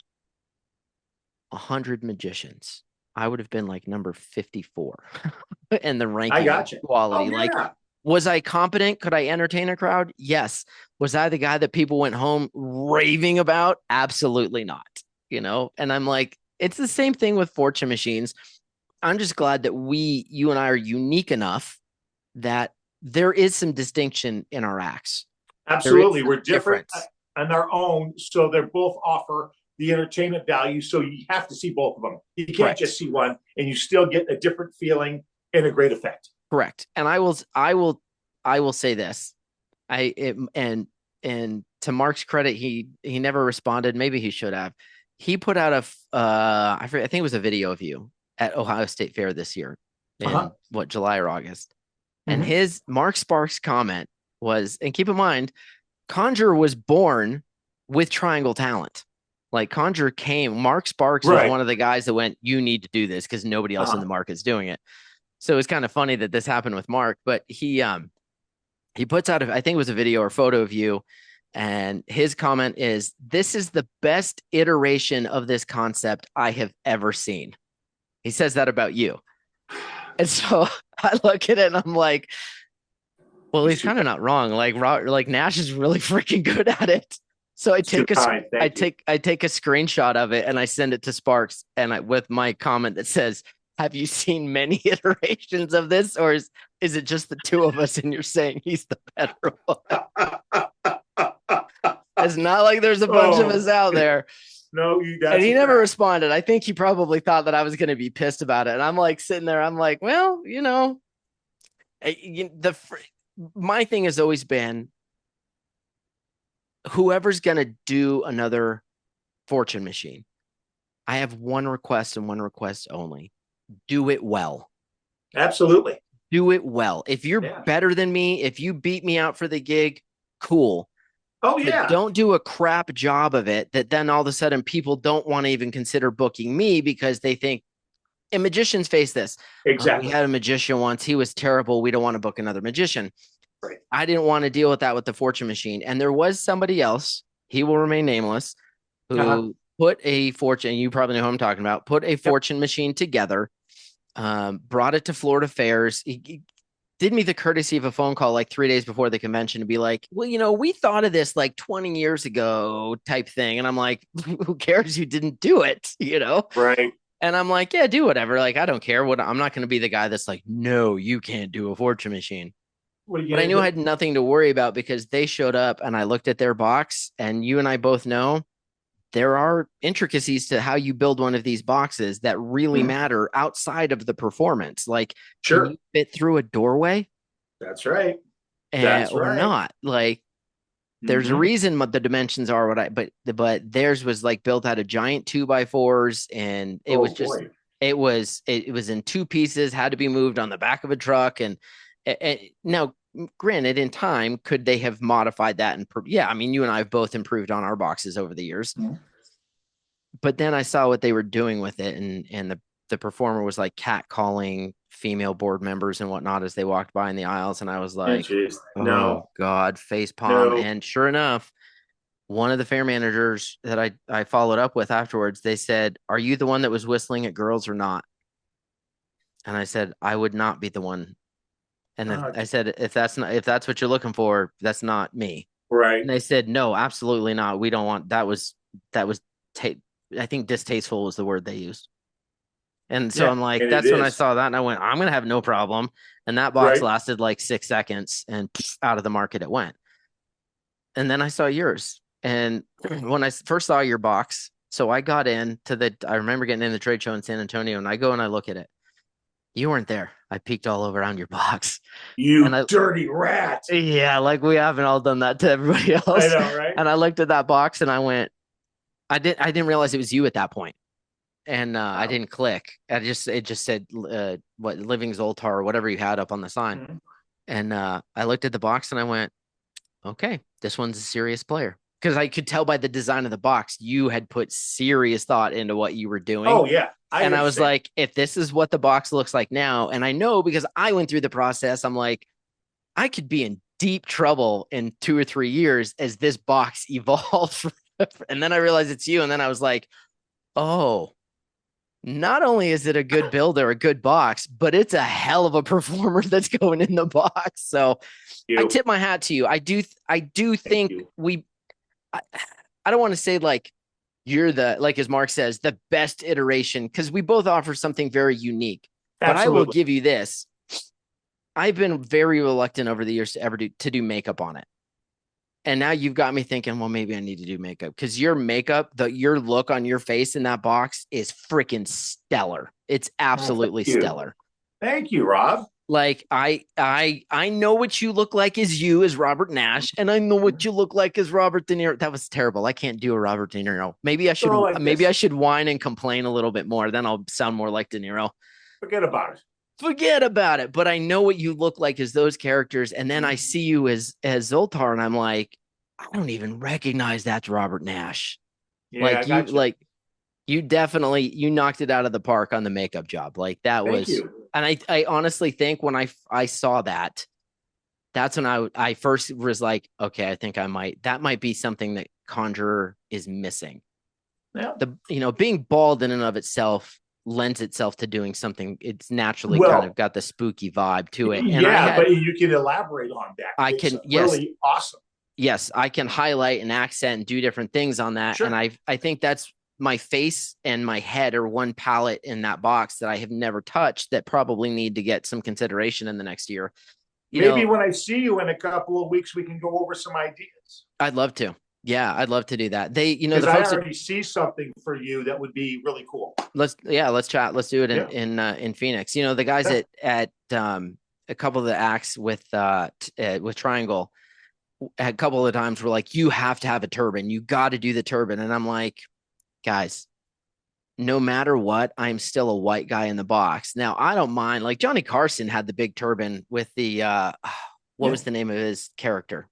Speaker 2: 100 magicians, I would have been like number 54 in the ranking.
Speaker 3: I got you.
Speaker 2: Quality. Like, was I competent? Could I entertain a crowd? Yes. Was I the guy that people went home raving about? Absolutely not. And I'm like, it's the same thing with fortune machines. I'm just glad that you and I are unique enough that there is some distinction in our acts.
Speaker 3: Absolutely. We're different on our own. So they both offer the entertainment value. So you have to see both of them. You can't just see one and you still get a different feeling and a great effect.
Speaker 2: Correct. And I will say this. And to Mark's credit, he never responded. Maybe he should have. He put out I think it was a video of you at Ohio State Fair this year in July or August. And his Mark Sparks comment was, and keep in mind, Conjure was born with triangle talent. Like, Conjure Mark Sparks was one of the guys that went, you need to do this because nobody else in the market's doing it. So it's kind of funny that this happened with Mark, but he puts out, I think it was a video or photo of you. And his comment is, this is the best iteration of this concept I have ever seen. He says that about you. And so I look at it and I'm like, well, he's kind of not wrong. Like Nash is really freaking good at it. So I take a screenshot of it and I send it to Sparks with my comment that says, have you seen many iterations of this, or is it just the two of us and you're saying he's the better one? It's not like there's a bunch of us out there.
Speaker 3: No,
Speaker 2: and he never responded. I think he probably thought that I was going to be pissed about it. And I'm like sitting there, I'm like, well, my thing has always been, whoever's going to do another fortune machine, I have one request and one request only. Do it well.
Speaker 3: Absolutely.
Speaker 2: Do it well. If you're better than me, if you beat me out for the gig, cool.
Speaker 3: Oh, yeah.
Speaker 2: But don't do a crap job of it that then all of a sudden people don't want to even consider booking me because they think And magicians face this. We
Speaker 3: Exactly.
Speaker 2: had a magician once. He was terrible. We don't want to book another magician.
Speaker 3: Right.
Speaker 2: I didn't want to deal with that with the fortune machine. And there was somebody else, he will remain nameless,
Speaker 3: Uh-huh.
Speaker 2: who put a fortune, you probably know who I'm talking about, put a
Speaker 3: Yep.
Speaker 2: fortune machine together, brought it to Florida fairs. He did me the courtesy of a phone call like 3 days before the convention to be like, well, we thought of this like 20 years ago type thing. And I'm like, who cares? You didn't do it,
Speaker 3: Right.
Speaker 2: And I'm like, yeah, do whatever. Like, I don't care. I'm not going to be the guy that's like, no, you can't do a fortune machine.
Speaker 3: What are you
Speaker 2: But I
Speaker 3: gonna
Speaker 2: knew I
Speaker 3: do?
Speaker 2: had nothing to worry about because they showed up and I looked at their box. And you and I both know there are intricacies to how you build one of these boxes that really
Speaker 3: Hmm.
Speaker 2: matter outside of the performance. Like, can
Speaker 3: Sure.
Speaker 2: you fit through a doorway
Speaker 3: That's right. That's
Speaker 2: or
Speaker 3: right.
Speaker 2: not? Like, there's a
Speaker 3: Hmm.
Speaker 2: reason what the dimensions are but theirs was like built out of giant 2x4s, and it was
Speaker 3: Oh
Speaker 2: just
Speaker 3: boy.
Speaker 2: it was in two pieces, had to be moved on the back of a truck. And now, granted, in time, could they have modified that? And yeah, I mean, you and I have both improved on our boxes over the years.
Speaker 3: Mhm.
Speaker 2: But then I saw what they were doing with it, and the performer was like catcalling female board members and whatnot as they walked by in the aisles, and I was
Speaker 3: And
Speaker 2: like,
Speaker 3: jeez.
Speaker 2: oh
Speaker 3: No.
Speaker 2: God, face palm.
Speaker 3: No.
Speaker 2: And sure enough, one of the fair managers that I followed up with afterwards, they said, are you the one that was whistling at girls or not? And I said, I would not be the one. And if,
Speaker 3: Uh,
Speaker 2: I said, if that's what you're looking for, that's not me.
Speaker 3: right.
Speaker 2: And they said, no, absolutely not. We don't want that was ta- I think distasteful was the word they used. And so
Speaker 3: Yeah.
Speaker 2: I'm like,
Speaker 3: And it
Speaker 2: that's when I
Speaker 3: is.
Speaker 2: saw that and I went, I'm gonna have no problem. And that box
Speaker 3: Right.
Speaker 2: lasted like 6 seconds and out of the market it went. And then I saw yours. And when I first saw your box, so I got I remember getting in the trade show in San Antonio, and I go and I look at it. You weren't there. I peeked all over around your box. And
Speaker 3: You dirty rat.
Speaker 2: yeah, like we haven't all done that to everybody
Speaker 3: I
Speaker 2: else.
Speaker 3: know, right?
Speaker 2: And I looked at that box and I went, I didn't realize it was you at that point. And I
Speaker 3: Wow.
Speaker 2: didn't click. It just said what Living Zultar or whatever you had up on the sign.
Speaker 3: Mhm.
Speaker 2: And I looked at the box and I went, okay, this one's a serious player. Because I could tell by the design of the box, you had put serious thought into what you were doing.
Speaker 3: Oh yeah, I
Speaker 2: And I was
Speaker 3: understand.
Speaker 2: like, if this is what the box looks like now, and I know because I went through the process, I'm like, I could be in deep trouble in 2 or 3 years as this box evolves. And then I realized it's you. And then I was like, oh, not only is it a good build or a good box, but it's a hell of a performer that's going in the box. So I
Speaker 3: You.
Speaker 2: tip my hat to you. I do
Speaker 3: Thank
Speaker 2: think
Speaker 3: you.
Speaker 2: I, I don't want to say like you're like as Mark says, the best iteration, because we both offer something very unique. But I will
Speaker 3: Absolutely.
Speaker 2: give you this. I've been very reluctant over the years to ever do makeup on it. And now you've got me thinking, well, maybe I need to do makeup because your makeup, your look on your face in that box is freaking stellar. It's
Speaker 3: Oh, thank
Speaker 2: absolutely
Speaker 3: you.
Speaker 2: stellar.
Speaker 3: Thank you, Rob.
Speaker 2: Like I know what you look like as you as Robert Nash, and I know what you look like as Robert De Niro. That was terrible. I can't do a Robert De Niro.
Speaker 3: Go like
Speaker 2: Maybe I
Speaker 3: this.
Speaker 2: should whine and complain a little bit more. Then I'll sound more like De Niro.
Speaker 3: Forget about it.
Speaker 2: Forget about it. But I know what you look like as those characters, and then I see you as Zoltar, and I'm like, I don't even recognize that's Robert Nash.
Speaker 3: Yeah, I
Speaker 2: Like
Speaker 3: got you.
Speaker 2: you definitely you knocked it out of the park on the makeup job. Like that
Speaker 3: Thank
Speaker 2: was,
Speaker 3: you.
Speaker 2: and I honestly think when I saw that, that's when I first was like, okay, I think that might be something that Conjurer is missing.
Speaker 3: Yeah.
Speaker 2: Being bald in and of itself lends itself to doing something. It's naturally kind of
Speaker 3: Well,
Speaker 2: got the spooky vibe to it. And
Speaker 3: yeah, but you can elaborate on that.
Speaker 2: I
Speaker 3: It's
Speaker 2: can, yes,
Speaker 3: really awesome.
Speaker 2: yes, I can highlight and accent and do different things on that. And
Speaker 3: Sure.
Speaker 2: I think that's my face and my head are one palette in that box that I have never touched that probably need to get some consideration in the next year.
Speaker 3: Maybe when I see you in a couple of weeks, we can go over some ideas.
Speaker 2: I'd love to. Yeah, I'd love to do that.
Speaker 3: Because
Speaker 2: The
Speaker 3: I
Speaker 2: folks
Speaker 3: already see something for you that would be really cool.
Speaker 2: let's chat. Let's do it
Speaker 3: Yeah.
Speaker 2: in Phoenix. The guys
Speaker 3: Yeah.
Speaker 2: at a couple of the acts with Triangle a couple of times were like, you have to have a turban. You got to do the turban. And I'm like, guys, no matter what, I'm still a white guy in the box. Now, I don't mind. Like Johnny Carson had the big turban with the what
Speaker 3: Yeah.
Speaker 2: was the name of his character?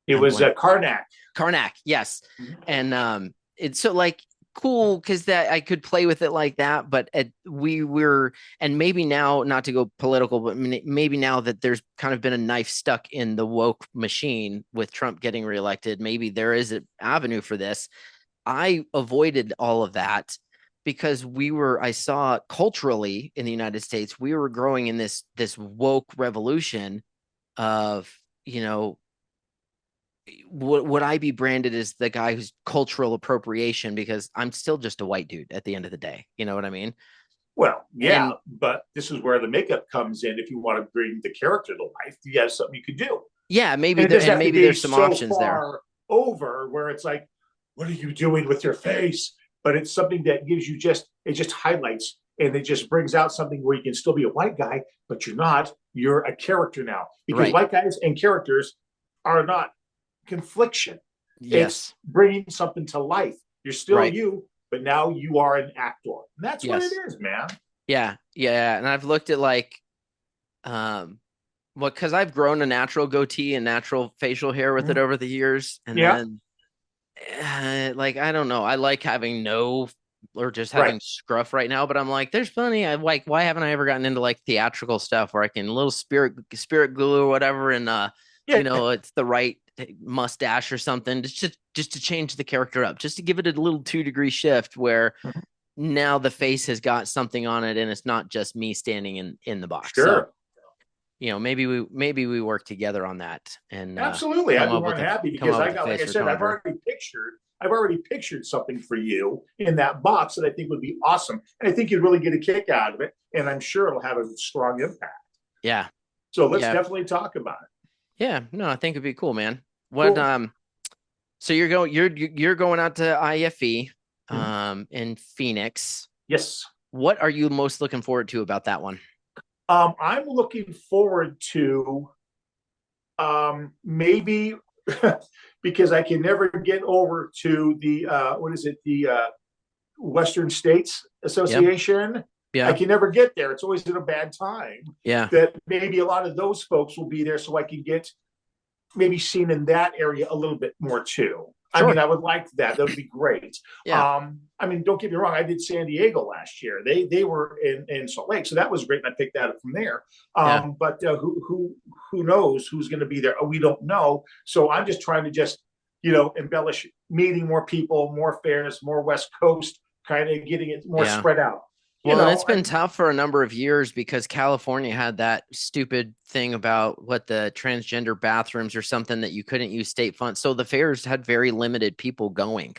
Speaker 3: It was Karnak.
Speaker 2: Karnak, yes.
Speaker 3: Mhm.
Speaker 2: And it's so like cool because that I could play with it like that. But we were, and maybe now, not to go political, but maybe now that there's kind of been a knife stuck in the woke machine with Trump getting reelected, maybe there is an avenue for this. I avoided all of that because I saw culturally in the United States, we were growing in this woke revolution of, you know, would I be branded as the guy who's cultural appropriation because I'm still just a white dude at the end of the day. You know what I mean?
Speaker 3: Well, yeah,
Speaker 2: And
Speaker 3: but this is where the makeup comes in. If you want to bring the character to life, you have something you could do.
Speaker 2: yeah,
Speaker 3: And it doesn't have to
Speaker 2: maybe
Speaker 3: be
Speaker 2: there's some
Speaker 3: so
Speaker 2: options there.
Speaker 3: far over where it's like, what are you doing with your face? But it's something that gives you it just highlights and it just brings out something where you can still be a white guy, but you're not. You're a character now because
Speaker 2: Right.
Speaker 3: white guys and characters are not confliction. It's
Speaker 2: Yes.
Speaker 3: bringing something to life. You're still
Speaker 2: Right.
Speaker 3: you, but now you are an actor. And that's what it
Speaker 2: Yes.
Speaker 3: is, man.
Speaker 2: Yeah. Yeah. And I've looked at like, well, because I've grown a natural goatee and natural facial hair with it over the years. And
Speaker 3: Yeah.
Speaker 2: then, like, I don't know. I like having no or just
Speaker 3: Right.
Speaker 2: having scruff right now, but I'm like, there's plenty. I like, why haven't I ever gotten into like theatrical stuff where I can little spirit glue or whatever, and
Speaker 3: Yeah.
Speaker 2: you know, it's the right mustache or something, just to change the character up, just to give it a little 2-degree shift where now the face has got something on it and it's not just me standing in the box.
Speaker 3: Sure.
Speaker 2: So, you know, maybe we work together on that and
Speaker 3: Absolutely. I'd
Speaker 2: come
Speaker 3: be
Speaker 2: up
Speaker 3: more
Speaker 2: with
Speaker 3: than happy
Speaker 2: come
Speaker 3: because
Speaker 2: up
Speaker 3: I
Speaker 2: with a
Speaker 3: got, like
Speaker 2: face
Speaker 3: I
Speaker 2: for
Speaker 3: said,
Speaker 2: Conjure.
Speaker 3: I've already pictured something for you in that box that I think would be awesome. And I think you'd really get a kick out of it. And I'm sure it'll have a strong impact.
Speaker 2: Yeah.
Speaker 3: So let's
Speaker 2: Yeah.
Speaker 3: definitely talk about it.
Speaker 2: Yeah. No, I think it'd be cool, man. What
Speaker 3: Cool.
Speaker 2: so you're going out to IFE in Phoenix.
Speaker 3: Yes.
Speaker 2: What are you most looking forward to about that one?
Speaker 3: I'm looking forward to maybe because I can never get over to the what is it, the Western States Association.
Speaker 2: Yeah.
Speaker 3: I can never get there. It's always at a bad time.
Speaker 2: Yeah.
Speaker 3: That maybe a lot of those folks will be there so I can get maybe seen in that area a little bit more too. Sure. I mean, I would like that. That would be great.
Speaker 2: Yeah.
Speaker 3: I mean, don't get me wrong. I did San Diego last year. They were in Salt Lake, so that was great, and I picked that up from there. But who knows who's going to be there? We don't know. So I'm just trying to embellish, meeting more people, more fairs, more West Coast, kind of getting it more spread out.
Speaker 2: Well, and it's been tough for a number of years because California had that stupid thing about what the transgender bathrooms or something that you couldn't use state funds. So the fairs had very limited people going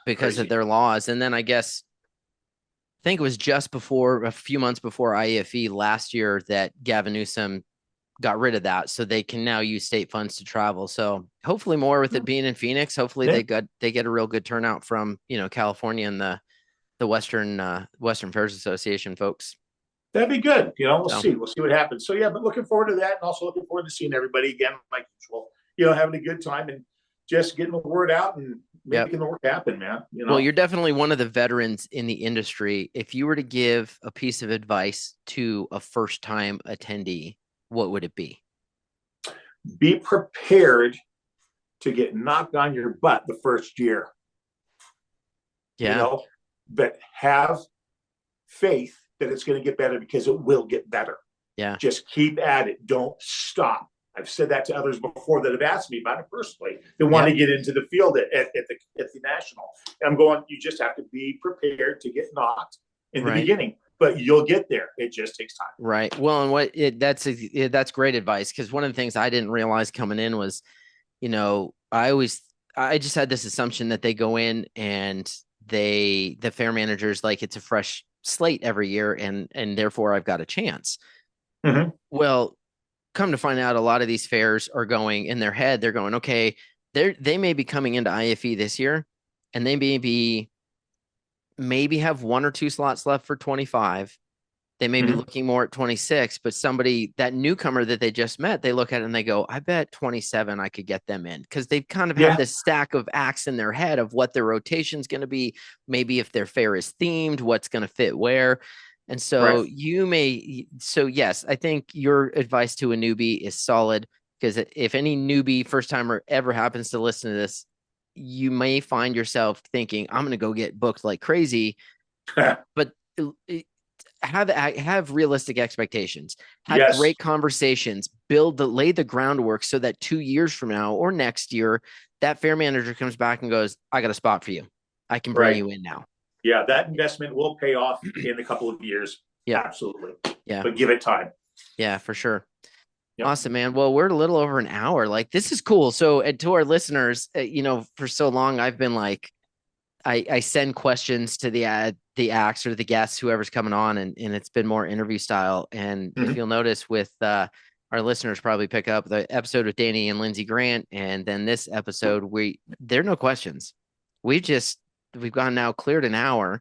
Speaker 2: because of their laws. And then I think it was just a few months before IFE last year that Gavin Newsom got rid of that. So they can now use state funds to travel. So hopefully more with it being in Phoenix. Hopefully they get a real good turnout from, California and the Western Fairs Association folks.
Speaker 3: That'd be good. We'll see what happens. So yeah, but looking forward to that, and also looking forward to seeing everybody again, like usual. Having a good time and just getting the word out and making the work happen, man.
Speaker 2: Well, you're definitely one of the veterans in the industry. If you were to give a piece of advice to a first-time attendee, what would it be?
Speaker 3: Be prepared to get knocked on your butt the first year.
Speaker 2: Yeah.
Speaker 3: But have faith that it's going to get better because it will get better.
Speaker 2: Yeah.
Speaker 3: Just keep at it. Don't stop. I've said that to others before that have asked me about it personally. They want to get into the field at the national. And I'm going, you just have to be prepared to get knocked in the beginning, but you'll get there. It just takes time.
Speaker 2: Right. Well, and that's great advice, because one of the things I didn't realize coming in was, I just had this assumption that they go in and the fair managers, like, it's a fresh slate every year and therefore I've got a chance.
Speaker 3: Mm-hmm.
Speaker 2: Well, come to find out, a lot of these fairs are going in their head. They're going, okay, they may be coming into IFE this year and they maybe have 1 or 2 slots left for 25. They may be looking more at 26, but that newcomer that they just met, they look at it and they go, I bet 27 I could get them in, because they've kind of had this stack of acts in their head of what their rotation is going to be. Maybe if their fair is themed, what's going to fit where. And so yes, I think your advice to a newbie is solid, because if any newbie first timer ever happens to listen to this, you may find yourself thinking, I'm going to go get booked like crazy, but have realistic expectations, have
Speaker 3: Yes,
Speaker 2: great conversations, lay the groundwork so that 2 years from now or next year, that fair manager comes back and goes, I got a spot for you. I can bring
Speaker 3: right.
Speaker 2: you in now.
Speaker 3: Yeah, that investment will pay off in a couple of years.
Speaker 2: Yep.
Speaker 3: Absolutely.
Speaker 2: Yeah.
Speaker 3: But give it time.
Speaker 2: Yeah, for sure.
Speaker 3: Yep.
Speaker 2: Awesome, man. Well, we're a little over an hour. Like, this is cool. So, to our listeners, for so long, I've been like, I send questions to the acts or the guests, whoever's coming on, and it's been more interview style. And if you'll notice, with our listeners probably pick up the episode with Danny and Lindsey Grant, and then this episode, there are no questions. We've gone now cleared an hour,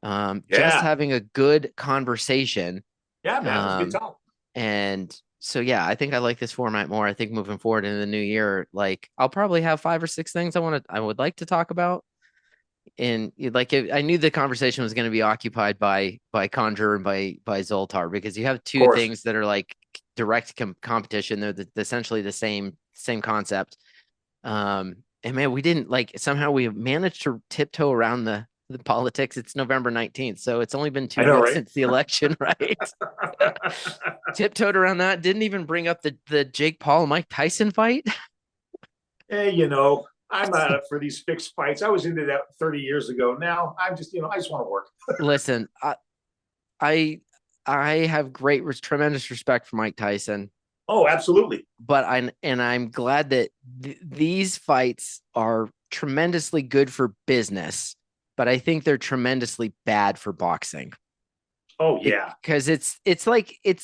Speaker 2: just
Speaker 3: Yeah.
Speaker 2: having a good conversation.
Speaker 3: Yeah, man. It was a good talk.
Speaker 2: And so, yeah, I think I like this format more. I think moving forward into the new year, like, I'll probably have 5 or 6 things I would like to talk about. And like, I knew the conversation was going to be occupied by Conjure and by Zoltar, because you have
Speaker 3: Of
Speaker 2: two
Speaker 3: course.
Speaker 2: things that are like direct competition. They're essentially the same concept. And man, we didn't like, somehow we managed to tiptoe around the politics. It's November 19th, so it's only been two
Speaker 3: I know,
Speaker 2: weeks
Speaker 3: right?
Speaker 2: since the election, right? Tiptoed around that. Didn't even bring up the Jake Paul Mike Tyson fight.
Speaker 3: Hey, I'm not up for these fixed fights. I was into that 30 years ago. Now I'm just, I just want to work.
Speaker 2: Listen, I I have tremendous respect for Mike Tyson,
Speaker 3: Oh, absolutely.
Speaker 2: but I'm glad that these fights are tremendously good for business, but I think they're tremendously bad for boxing.
Speaker 3: Oh, yeah.
Speaker 2: Because it's like it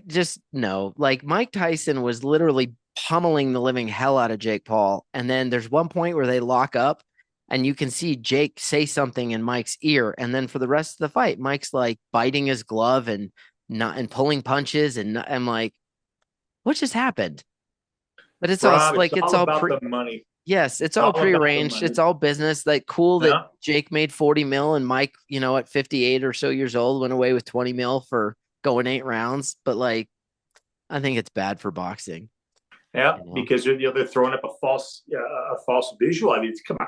Speaker 2: just no, like, Mike Tyson was literally pummeling the living hell out of Jake Paul, and then there's one point where they lock up, and you can see Jake say something in Mike's ear, and then for the rest of the fight, Mike's like biting his glove and not and pulling punches, and I'm like, what just happened? But it's all
Speaker 3: Rob, it's
Speaker 2: like it's
Speaker 3: all
Speaker 2: all
Speaker 3: about the money.
Speaker 2: yes, it's
Speaker 3: It's
Speaker 2: all
Speaker 3: all about the
Speaker 2: prearranged.
Speaker 3: money.
Speaker 2: It's all business. Like, cool that
Speaker 3: Yeah.
Speaker 2: Jake made 40 mil and Mike, at 58 or so years old, went away with 20 mil for going 8 rounds. But like, I think it's bad for boxing.
Speaker 3: Yeah.
Speaker 2: You know?
Speaker 3: Because they're throwing up a false visual. I mean, come on.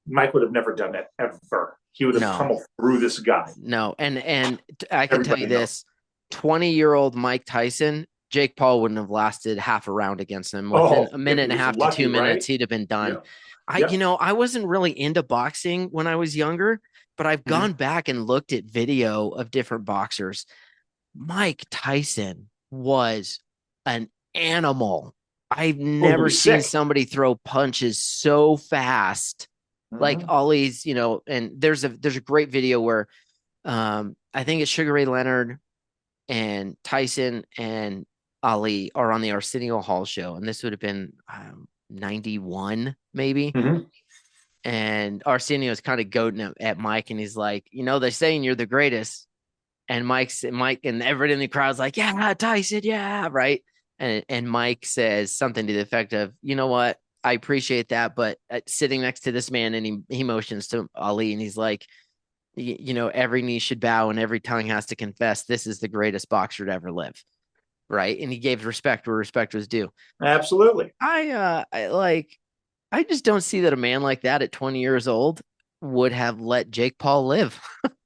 Speaker 3: Mike would have never done that ever. He would have
Speaker 2: No,
Speaker 3: pummeled through this guy.
Speaker 2: no. And I can tell you
Speaker 3: Everybody knows.
Speaker 2: this, 20-year-old Mike Tyson, Jake Paul wouldn't have lasted half a round against him. Within
Speaker 3: Oh,
Speaker 2: a
Speaker 3: if
Speaker 2: minute
Speaker 3: he
Speaker 2: and a
Speaker 3: was
Speaker 2: half to
Speaker 3: lucky,
Speaker 2: 2 minutes,
Speaker 3: right?
Speaker 2: he'd have been done.
Speaker 3: Yeah. Yeah.
Speaker 2: I wasn't really into boxing when I was younger, but I've
Speaker 3: Mhm.
Speaker 2: gone back and looked at video of different boxers. Mike Tyson was an animal. I've
Speaker 3: Oh, he
Speaker 2: never
Speaker 3: was
Speaker 2: seen
Speaker 3: sick.
Speaker 2: somebody throw punches so fast. Like
Speaker 3: Mhm.
Speaker 2: Ollie's, and there's a great video where I think it's Sugar Ray Leonard and Tyson and Ali are on the Arsenio Hall show, and this would have been 91 maybe.
Speaker 3: Mhm.
Speaker 2: And Arsenio is kind of goading at Mike, and he's like, they're saying you're the greatest. And Mike and everybody in the crowd's like, yeah, Tyson, yeah, right. And Mike says something to the effect of, you know what? I appreciate that, but sitting next to this man, and he motions to Ali, and he's like, every knee should bow and every tongue has to confess this is the greatest boxer to ever live, right? And he gave respect where respect was due.
Speaker 3: Absolutely.
Speaker 2: I just don't see that a man like that at 20 years old would have let Jake Paul live.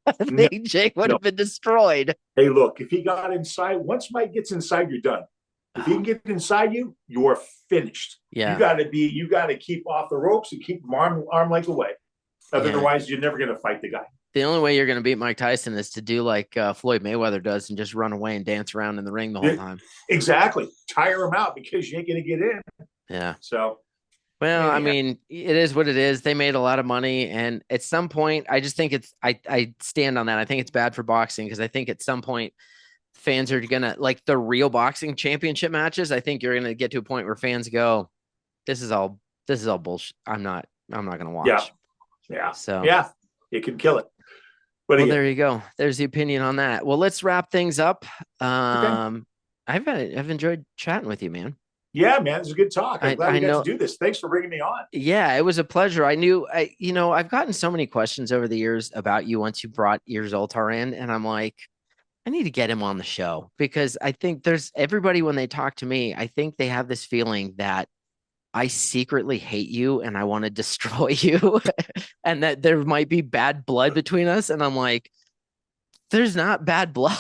Speaker 2: I
Speaker 3: No,
Speaker 2: think Jake would
Speaker 3: no.
Speaker 2: have been destroyed.
Speaker 3: Hey, look, if he got inside, once Mike gets inside, you're done. If he can get inside you, you're finished.
Speaker 2: Yeah.
Speaker 3: You got to keep off the ropes and keep arm length away. Otherwise, you're never going to fight the guy.
Speaker 2: The only way you're going to beat Mike Tyson is to do like Floyd Mayweather does and just run away and dance around in the ring the whole time.
Speaker 3: Exactly. Tire him out because you ain't going to get in.
Speaker 2: Yeah.
Speaker 3: So,
Speaker 2: well, I mean, it is what it is. They made a lot of money, and at some point, I just think I stand on that. I think it's bad for boxing, because I think at some point fans are gonna, like, the real boxing championship matches. I think you're gonna get to a point where fans go, "This is all bullshit. I'm not gonna watch."
Speaker 3: Yeah.
Speaker 2: So
Speaker 3: yeah, it can kill it. But
Speaker 2: well, there you go. There's the opinion on that. Well, let's wrap things up.
Speaker 3: Okay.
Speaker 2: I've enjoyed chatting with you, man.
Speaker 3: Yeah, man, it's a good talk. I'm glad we got
Speaker 2: know,
Speaker 3: to do this. Thanks for bringing me on.
Speaker 2: Yeah, it was a pleasure. I've gotten so many questions over the years about you once you brought Ears Zoltar in, and I'm like, I need to get him on the show, because I think there's everybody, when they talk to me, I think they have this feeling that I secretly hate you and I want to destroy you and that there might be bad blood between us. And I'm like, there's not bad blood.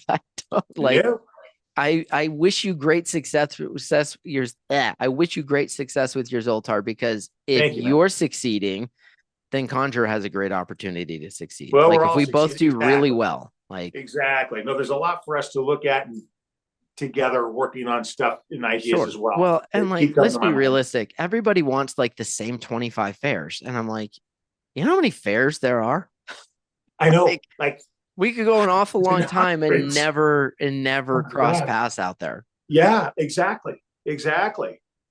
Speaker 2: I don't like,
Speaker 3: Yeah.
Speaker 2: I wish you great success. I wish you great success with your Zoltar, because if
Speaker 3: Thank you, man.
Speaker 2: you're succeeding, then Conjure has a great opportunity to succeed.
Speaker 3: Well,
Speaker 2: like
Speaker 3: we're
Speaker 2: if
Speaker 3: all
Speaker 2: we both do
Speaker 3: succeeding.
Speaker 2: really
Speaker 3: Exactly.
Speaker 2: well, like
Speaker 3: Exactly. No, there's a lot for us to look at and together working on stuff and ideas as well.
Speaker 2: Well, and
Speaker 3: They
Speaker 2: like,
Speaker 3: keep coming
Speaker 2: let's
Speaker 3: to my
Speaker 2: be
Speaker 3: mind.
Speaker 2: realistic. Everybody wants like the same 25 fairs. And I'm like, you know how many fairs there are?
Speaker 3: I know.
Speaker 2: Like we could go an awful long time and
Speaker 3: hundreds.
Speaker 2: never
Speaker 3: Oh,
Speaker 2: cross
Speaker 3: God.
Speaker 2: paths out there.
Speaker 3: Yeah, exactly.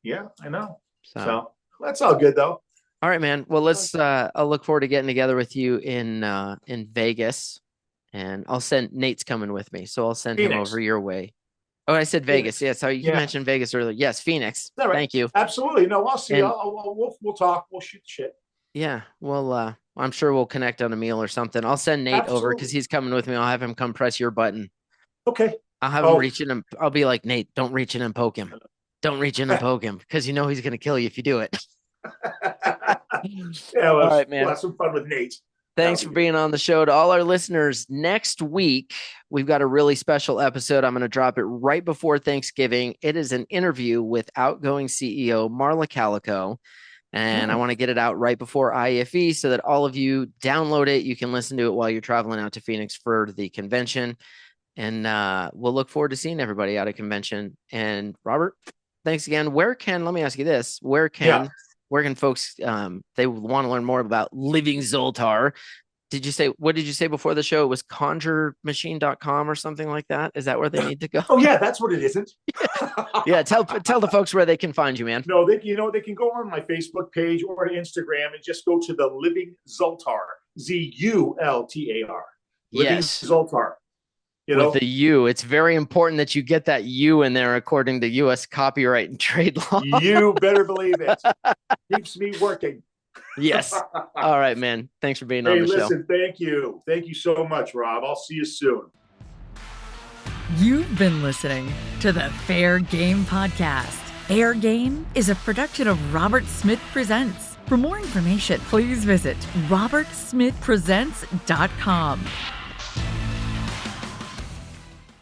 Speaker 3: Yeah, I know. So that's all good though.
Speaker 2: All right, man. Well, I'll look forward to getting together with you in Vegas, and I'll send Nate's coming with me. So I'll send him
Speaker 3: Phoenix.
Speaker 2: over your way. Oh, I said Vegas.
Speaker 3: Phoenix.
Speaker 2: Yeah. So you mentioned Vegas earlier. Yes. Phoenix.
Speaker 3: Right.
Speaker 2: Thank you.
Speaker 3: Absolutely. No, I'll see.
Speaker 2: And,
Speaker 3: we'll talk. We'll shoot the shit.
Speaker 2: Yeah. Well, I'm sure we'll connect on a meal or something. I'll send Nate over because he's coming with me. I'll have him come press your button.
Speaker 3: Okay.
Speaker 2: I'll have him reach in and I'll be like, Nate, don't reach in and poke him. Don't reach in and poke him, because you know he's going to kill you if you do it.
Speaker 3: Yeah,
Speaker 2: all right, man.
Speaker 3: We'll have some fun with Nate.
Speaker 2: Thanks for being on the show. To all our listeners, next week, we've got a really special episode. I'm going to drop it right before Thanksgiving. It is an interview with outgoing CEO Marla Calico. And I want to get it out right before IFE so that all of you download it. You can listen to it while you're traveling out to Phoenix for the convention. And we'll look forward to seeing everybody at a convention. And Robert, thanks again. Let me ask you this, where can folks, they want to learn more about Living Zultar? What did you say before the show? It was conjuremachine.com or something like that. Is that where they need to go?
Speaker 3: Oh yeah, that's what it isn't.
Speaker 2: Yeah. Tell the folks where they can find you, man.
Speaker 3: No, they can go on my Facebook page or to Instagram and just go to the Living Zultar, Zultar. Living Zultar.
Speaker 2: With the U, it's very important that you get that U in there according to U.S. copyright and trade law.
Speaker 3: You better believe it. Keeps me working.
Speaker 2: Yes. All right, man. Thanks for being on the show.
Speaker 3: Thank you. Thank you so much, Rob. I'll see you soon.
Speaker 1: You've been listening to the Fair Game Podcast. Fair Game is a production of Robert Smith Presents. For more information, please visit robertsmithpresents.com.